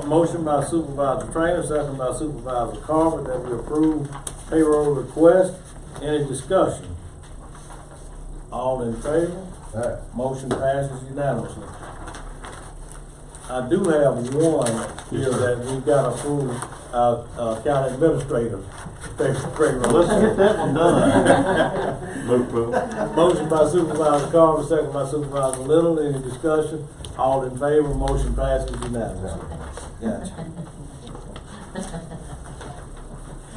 Motion by Supervisor Trainer, second by Supervisor Carver, that we approve payroll request. Any discussion? All in favor? Motion passes unanimously. I do have one here that we've got to approve, county administrator payroll. Let's get that one done. Motion by Supervisor Carver, second by Supervisor Little. Any discussion? All in favor? Motion passes unanimously. Gotcha.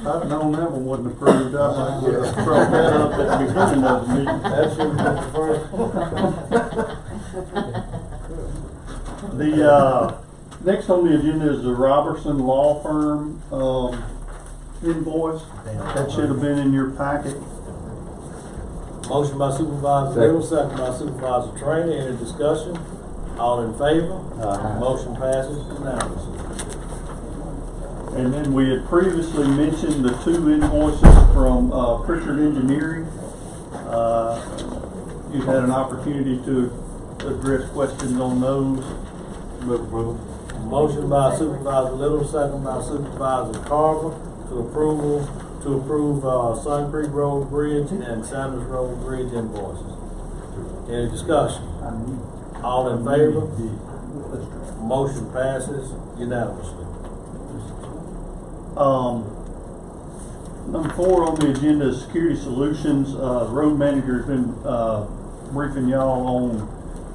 If I'd known that one wasn't approved, I would have thrown that up at the beginning of the meeting. That should be the first. The, next on the agenda is the Robertson Law Firm, invoice. That should have been in your packet. Motion by Supervisor Little, second by Supervisor Trainer. Any discussion? All in favor? Motion passes unanimously. And then we had previously mentioned the 2 invoices from Pritchard Engineering. You've had an opportunity to address questions on those. Motion by Supervisor Little, second by Supervisor Carver to approve Sun Creek Road Bridge and Sanders Road Bridge invoices. Any discussion? All in favor? Motion passes unanimously. Number 4 on the agenda is security solutions. The road manager's been briefing y'all on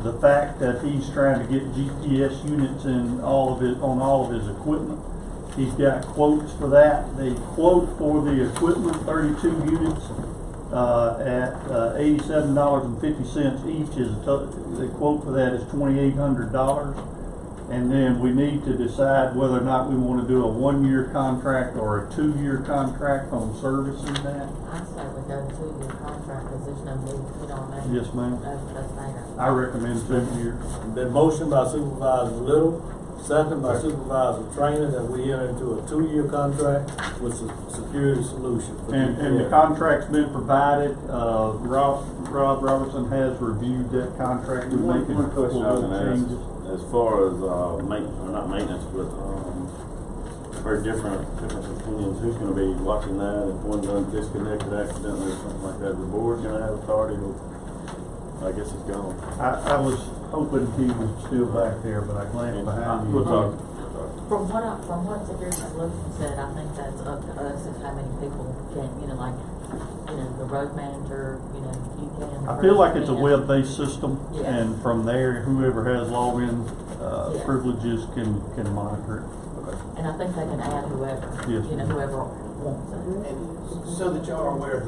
the fact that he's trying to get GPS units in on all of his equipment. He's got quotes for that. The quote for the equipment, 32 units at $87.50 each. The quote for that is $2,800. And then we need to decide whether or not we want to do a 1-year contract or a 2-year contract on servicing that. I say we go 2-year contract, because there's no need, you know what I mean? Yes, ma'am. That's fair. I recommend 2 years. Been motion by Supervisor Little, second by Supervisor Trainer, that we enter into a 2-year contract with security solution. And the contract's been provided. Rob Robertson has reviewed that contract. We're making a couple of changes. As far as not maintenance, but very different opinions. Who's going to be watching that? If one's disconnected accidentally or something like that, the board's going to have authority to. I guess it's gone. I was hoping he was still back there, but I glanced behind you. We'll talk. From what Security Solutions said, I think that's up to us as how many people can, the road manager, you can. I feel like it's a web-based system, Yeah. and from there, whoever has login privileges can monitor it. And I think they can add whoever, Yes. whoever wants it. And so that y'all are aware of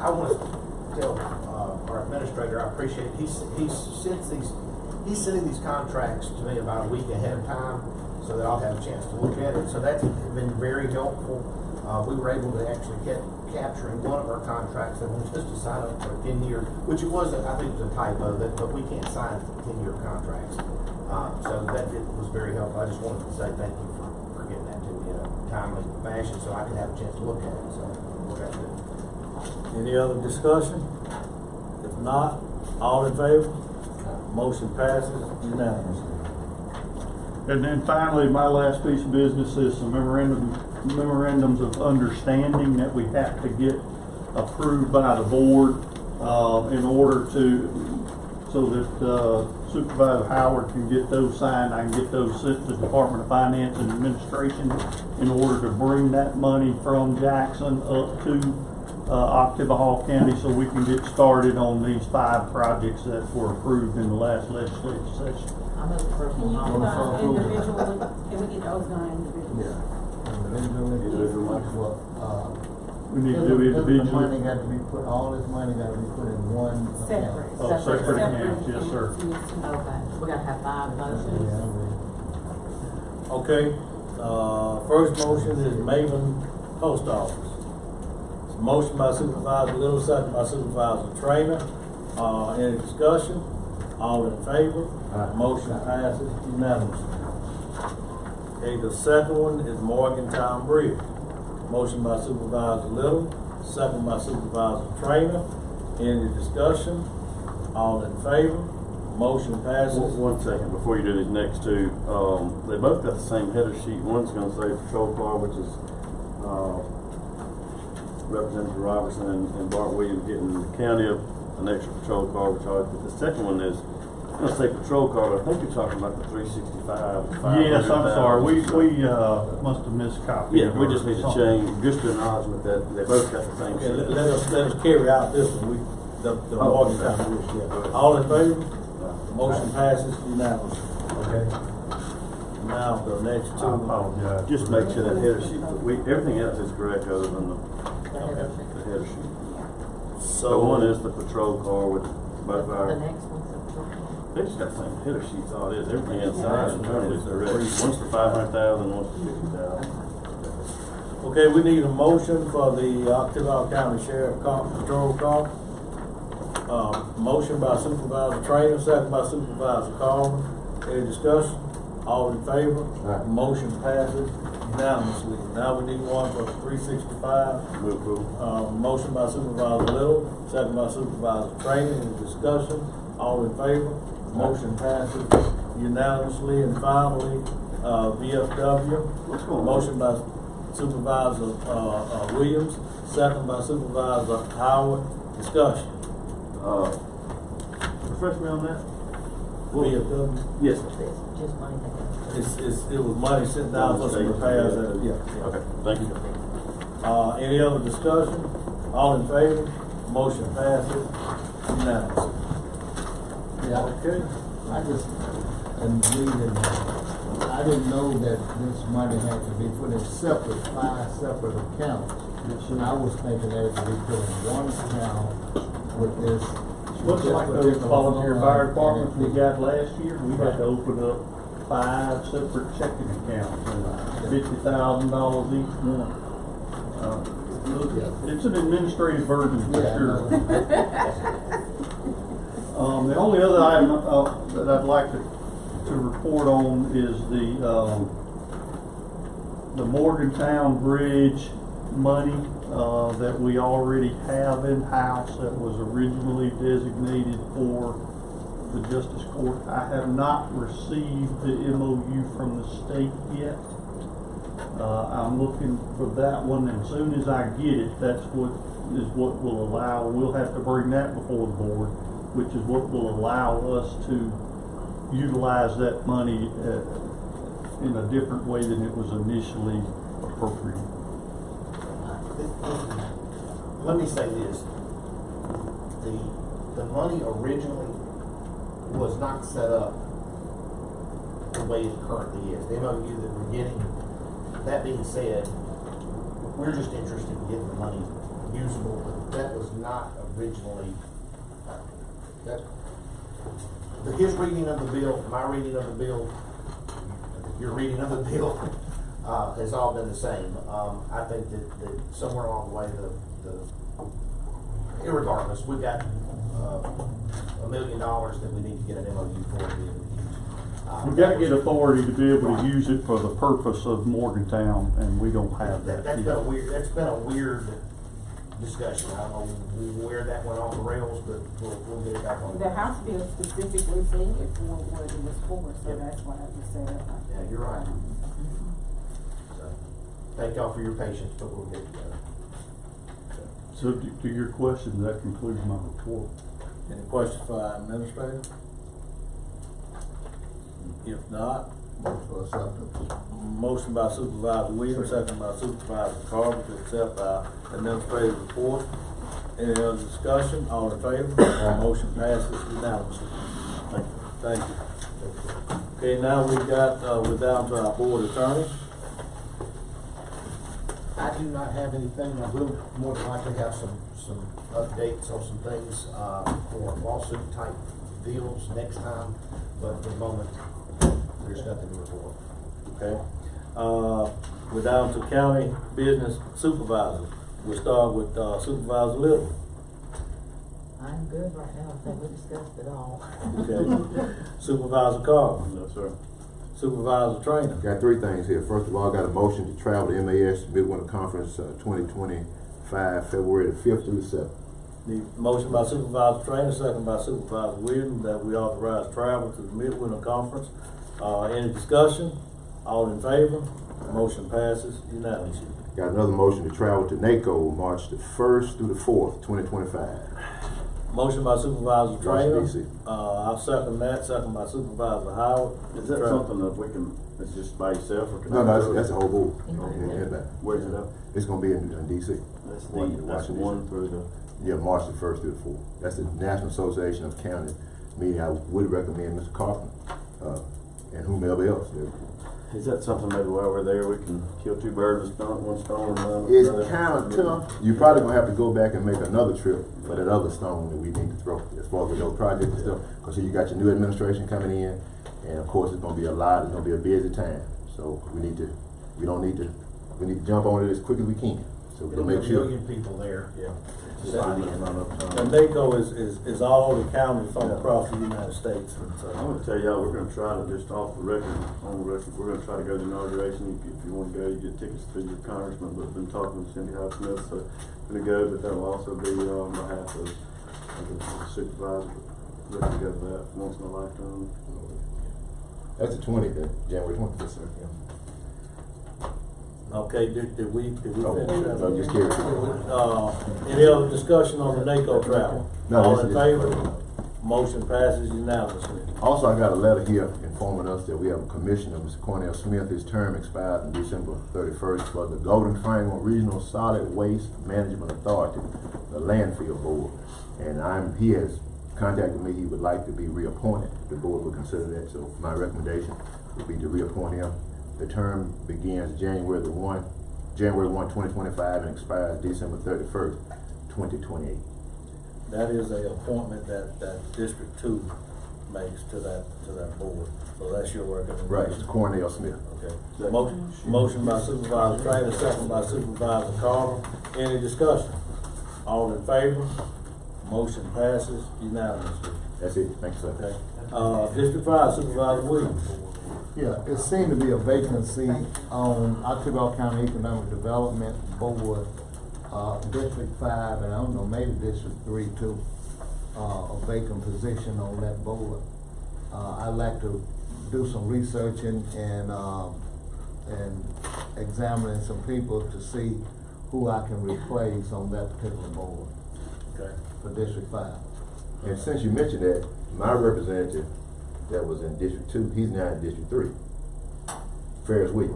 I want to tell our administrator, I appreciate it. He's sending these contracts to me about a week ahead of time so that I'll have a chance to look at it. So that's been very helpful. We were able to actually capture in one of our contracts that wants us to sign up for a 10-year, which it wasn't, I think it was a typo, but we can't sign 10-year contracts. So that was very helpful. I just wanted to say thank you for getting that to me in a timely fashion so I could have a chance to look at it. So we're going to do. Any other discussion? If not, all in favor? Motion passes unanimously. And then finally, my last piece of business is some memorandums of understanding that we have to get approved by the board in order so that Supervisor Howard can get those signed. I can get those sent to the Department of Finance and Administration in order to bring that money from Jackson up to Oktibbeha County so we can get started on these 5 projects that were approved in the last legislative session. I'm the first Can you one. do those individually? Can we get those done individually? We need to do individually. Money got to be put, all this money got to be put in one Separate. Oh, separate accounts, yes, sir. Okay, we gotta have 5 motions. Okay, first motion is Maven Post Office. It's a motion by Supervisor Little, second by Supervisor Trainer. Any discussion? All in favor? Motion passes unanimously. Okay, the second one is Morgantown Bridge. Motion by Supervisor Little, second by Supervisor Trainer. Any discussion? All in favor? Motion passes. One second before you do these next 2. They both got the same header sheet. One's going to say patrol car, which is Representative Robertson and Bart Williams getting the county an extra patrol car, which always. But the second one is going to say patrol car. But I think you're talking about the 365. Yes, I'm sorry. We must have miscopied. Yeah, we just need to change. Just an acknowledgement that they both got the same. Okay, let us carry out this one. The Morgantown Bridge. Yeah. All in favor? Motion passes unanimously. Okay. Now the next 2. I apologize. Just make sure that header sheet. Everything else is correct other than the header sheet. So one is the patrol car with both our. The next one's the patrol car. They just got the same header sheets. All it is, everything inside internally is correct. One's for 500,000, one's for 50,000. Okay, we need a motion for the Oktibbeha County Sheriff Patrol Car. Motion by Supervisor Trainer, second by Supervisor Carlin. Any discussion? All in favor? Motion passes unanimously. Now we need one for 365. Motion by Supervisor Little, second by Supervisor Trainer. Any discussion? All in favor? Motion passes unanimously. And finally, VFW. Motion by Supervisor Williams, second by Supervisor Howard. Discussion. Refresh me on that. vehicle? Yes, sir. Just money that It was money sitting down for some repairs, yeah. Okay, thank you. Any other discussion? All in favor? Motion passes unanimously. Yeah. Okay. I just, and reading, I didn't know that this money had to be put in separate, 5 separate accounts. And I was thinking that it could be put in one account with this. Looks like those volunteer fire departments we got last year, we had to open up 5 separate checking accounts, and $50,000 each one. It's an administrative burden for sure. The only other item that I'd like to report on is the Morgantown Bridge money that we already have in-house that was originally designated for the Justice Court. I have not received the MOU from the state yet. I'm looking for that one, and as soon as I get it, that's what will allow, we'll have to bring that before the board, which is what will allow us to utilize that money in a different way than it was initially appropriated. Let me say this. The money originally was not set up the way it currently is. The MOU that we're getting, that being said, we're just interested in getting the money usable, but that was not originally, his reading of the bill, my reading of the bill, your reading of the bill, has all been the same. I think that somewhere along the way, irregardless, we've got $1 million that we need to get an MOU for to be able to use. We've got to get authority to be able to use it for the purpose of Morgantown, and we don't have that. That's been a weird discussion. I don't know where that went off the rails, but we'll get it back on. The House bill specifically said for what it was for, so that's why I just said it. Yeah, you're right. So, thank y'all for your patience, but we'll get it together. So to your question, that concludes my report. Any questions for our administrator? If not, motion by Supervisor Williams, second by Supervisor Carver to accept our administrative report. Any other discussion? All in favor? Motion passes unanimously. Thank you. Okay, now we're down to our board attorney. I do not have anything. I will more than likely have some updates on some things for lawsuit type deals next time, but at the moment there's nothing to report. Okay. We're down to county business supervisor. We'll start with Supervisor Little. I'm good right now. I think we discussed it all. Okay. Supervisor Carver. Yes, sir. Supervisor Trainer. Got 3 things here. First of all, got a motion to travel to MAS Midwinter Conference 2025, February the 5th through the 7th. The motion by Supervisor Trainer, second by Supervisor Williams, that we authorize travel to the Midwinter Conference. Any discussion? All in favor? Motion passes unanimously. Got another motion to travel to NACO March the 1st through the 4th, 2025. Motion by Supervisor Trainer. DC. I'll second that, second by Supervisor Howard. Is that something that we can, it's just by yourself, or can No, that's the whole board. Where's it at? It's gonna be in DC. That's the one through the. Yeah, March the 1st through the 4th. That's the National Association of County meeting. I would recommend Mr. Kaufman, and whomever else. Is that something maybe while we're there, we can kill 2 birds with one stone? It's kind of tough. You're probably gonna have to go back and make another trip for that other stone that we need to throw as far as those projects and stuff. Because you got your new administration coming in, and of course it's gonna be a lot. It's gonna be a busy time. So we need to jump on it as quick as we can. So we'll make sure. Million people there. Yeah. And NACO is all the counties from across the United States. And so I'm gonna tell y'all, we're gonna try to, just off the record, we're gonna try to go to the inauguration. If you wanna go, you get tickets to your congressman, but I've been talking to Cindy High-Smith, so I'm gonna go, but that will also be on behalf of the supervisor. We're gonna go to that once in a lifetime. That's the 20th, January 20th. Yes, sir. Yeah. Okay, did we finish that? I'm just curious. Any other discussion on the NACO travel? No, all in favor? Motion passes unanimously. Also, I got a letter here informing us that we have a commissioner, Mr. Cornell Smith. His term expires on December 31st for the Golden Triangle Regional Solid Waste Management Authority, the landfill board. And he has contacted me. He would like to be reappointed. The board would consider that. So my recommendation would be to reappoint him. The term begins January 1, 2025 and expires December 31st, 2028. That is a appointment that District 2 makes to that board. So that's your recommendation. Right, Mr. Cornell Smith. Okay. Motion by Supervisor Trainer, second by Supervisor Carter. Any discussion? All in favor? Motion passes unanimously. That's it. Thank you, sir. Okay. District 5, Supervisor Williams. Yeah, it seemed to be a vacancy on Ottawa County Economic Development Board, District 5, and I don't know, maybe District 3 too, a vacant position on that board. I'd like to do some researching and examining some people to see who I can replace on that particular board. Okay. For District 5. And since you mentioned that, my representative that was in District 2, he's now in District 3. Ferris Week.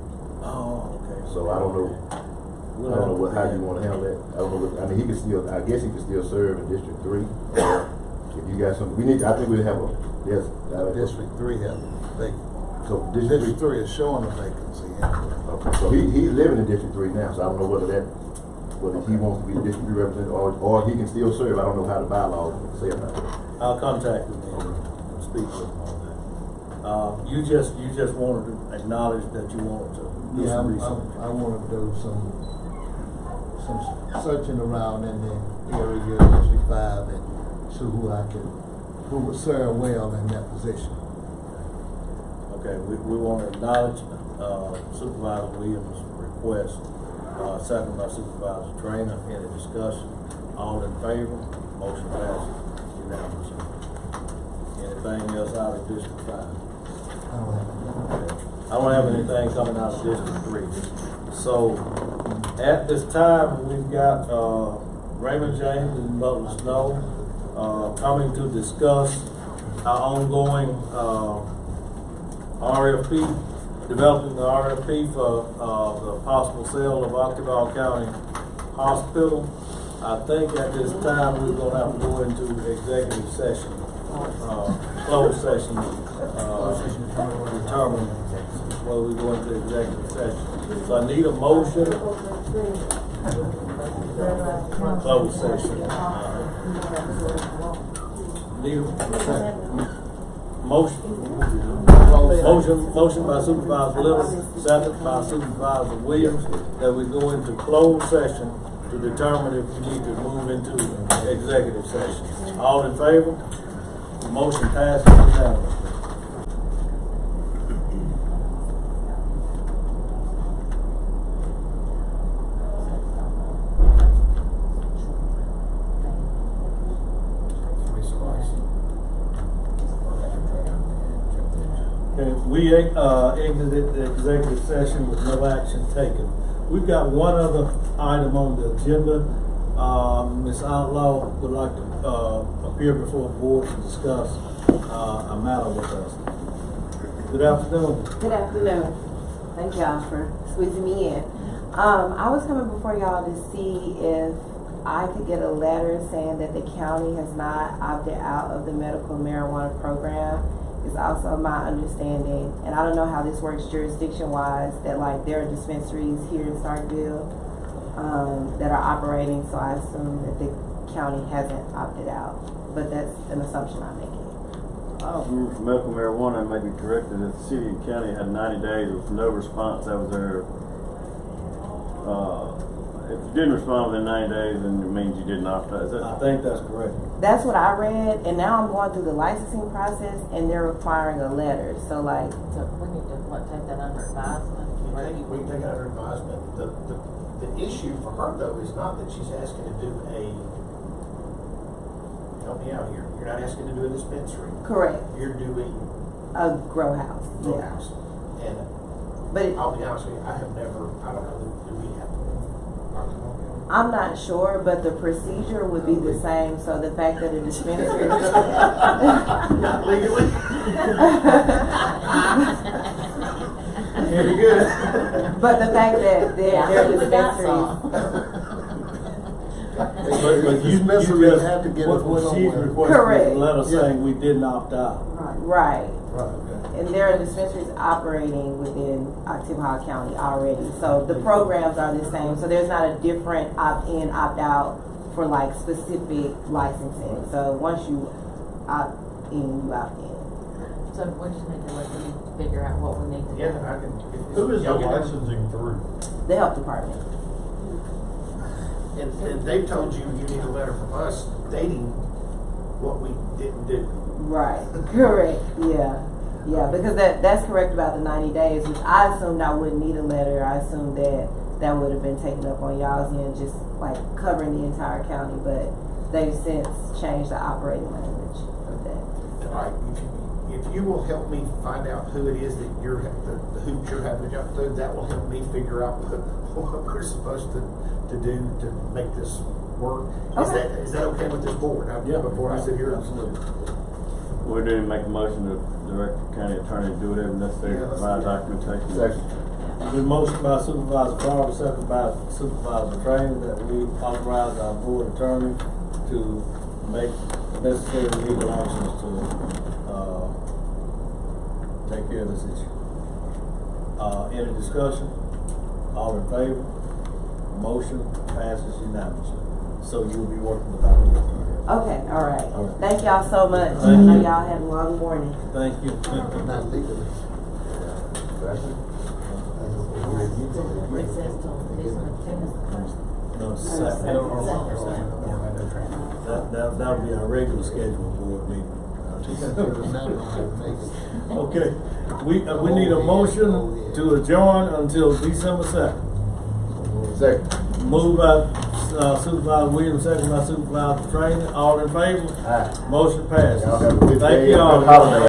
Oh, okay. So I don't know how you want to handle that. I don't know I mean, I guess he can still serve in District 3. If you got something, I think we have District 3 has a vacancy. So District 3 is showing a vacancy. Okay, so he's living in District 3 now, so I don't know whether he wants to be the District 3 representative or he can still serve. I don't know how the bylaws say about that. I'll contact him and speak with him on that. You just wanted to acknowledge that you wanted to do some research. I want to do some searching around in the area of District 5 and see who would serve well in that position. Okay, we want to acknowledge Supervisor Williams' request, second by Supervisor Trainer. Any discussion? All in favor? Motion passes unanimously. Anything else out of District 5? I don't have anything coming out of District 3. So, at this time, we've got Raymond James and Butler Snow coming to discuss our ongoing RFP, developing the RFP for the possible sale of Ottawa County Hospital. I think at this time we're going to have to go into executive session, closed session, determine whether we go into executive session. So I need a motion. Closed session. Need a motion by Supervisor Little, second by Supervisor Williams, that we go into closed session to determine if we need to move into executive session. All in favor? Motion passes unanimously. We exited the executive session with no action taken. We've got one other item on the agenda. Ms. Outlaw would like to appear before the board to discuss a matter with us. Good afternoon. Good afternoon. Thank y'all for squeezing me in. I was coming before y'all to see if I could get a letter saying that the county has not opted out of the medical marijuana program. It's also my understanding, and I don't know how this works jurisdiction-wise, that like there are dispensaries here in Starkville that are operating, so I assume that the county hasn't opted out, but that's an assumption I'm making. For medical marijuana, it may be corrected that the city and county had 90 days with no response. That was their, if you didn't respond within 90 days, then it means you didn't opt out. I think that's correct. That's what I read, and now I'm going through the licensing process, and they're requiring a letter. So like, So we need to take that under advisement. We can take it under advisement. The issue for her though is not that she's asking to do help me out here. You're not asking to do a dispensary. correct, You're doing a grow house. grow Yeah. house. And But I'll be honest with you, I don't know, do we have I'm not sure, but the procedure would be the same, so the fact that a dispensary. Not legally. Very good. But the fact that they're dispensaries. But you Dispensaries just, have to get it what from she's somewhere. requesting is Correct. a letter saying we didn't opt out. Right. Right. And there are dispensaries operating within Oktibbeha County already. So the programs are the same. So there's not a different opt-in, opt-out for like specific licensing. So once you opt in, you opt in. So we just need to let them figure out what we need to do. Yeah, I can. Who is the licensing through? The health department. And they've told you you need a letter from us stating what we didn't do. Right. Correct. Yeah. Yeah, because that's correct about the 90 days, which I assumed I wouldn't need a letter. I assumed that would have been taken up on y'all's end, just like covering the entire county, but they've since changed the operating language of that. All right, if you will help me find out who it is that you're, the hoops you're having to jump through, that will help me figure out what we're supposed to do to make this work. Okay. Is that okay with this board? Yeah. Before I sit here. Absolutely. We're doing make a motion to direct the county attorney to do whatever necessary to provide documentation. Second. Good motion by Supervisor Carver, second by Supervisor Trainer, that we authorize our board attorney to make necessary legal actions to, take care of this issue. Any discussion? All in favor? Motion passes unanimously. So you will be working with our board attorney. Okay, all right. All right. Thank y'all so much. Thank I know you. y'all had a long morning. Thank you. Not legally. Recess till this one, first. No, it's second. That'll be our regular scheduled board meeting. Okay, we need a motion to adjourn until December 2nd. Second. Moved by Supervisor Williams, second by Supervisor Trainer. All in favor? Aye. Motion passes. Y'all have a good Thank day. you all. Good holiday.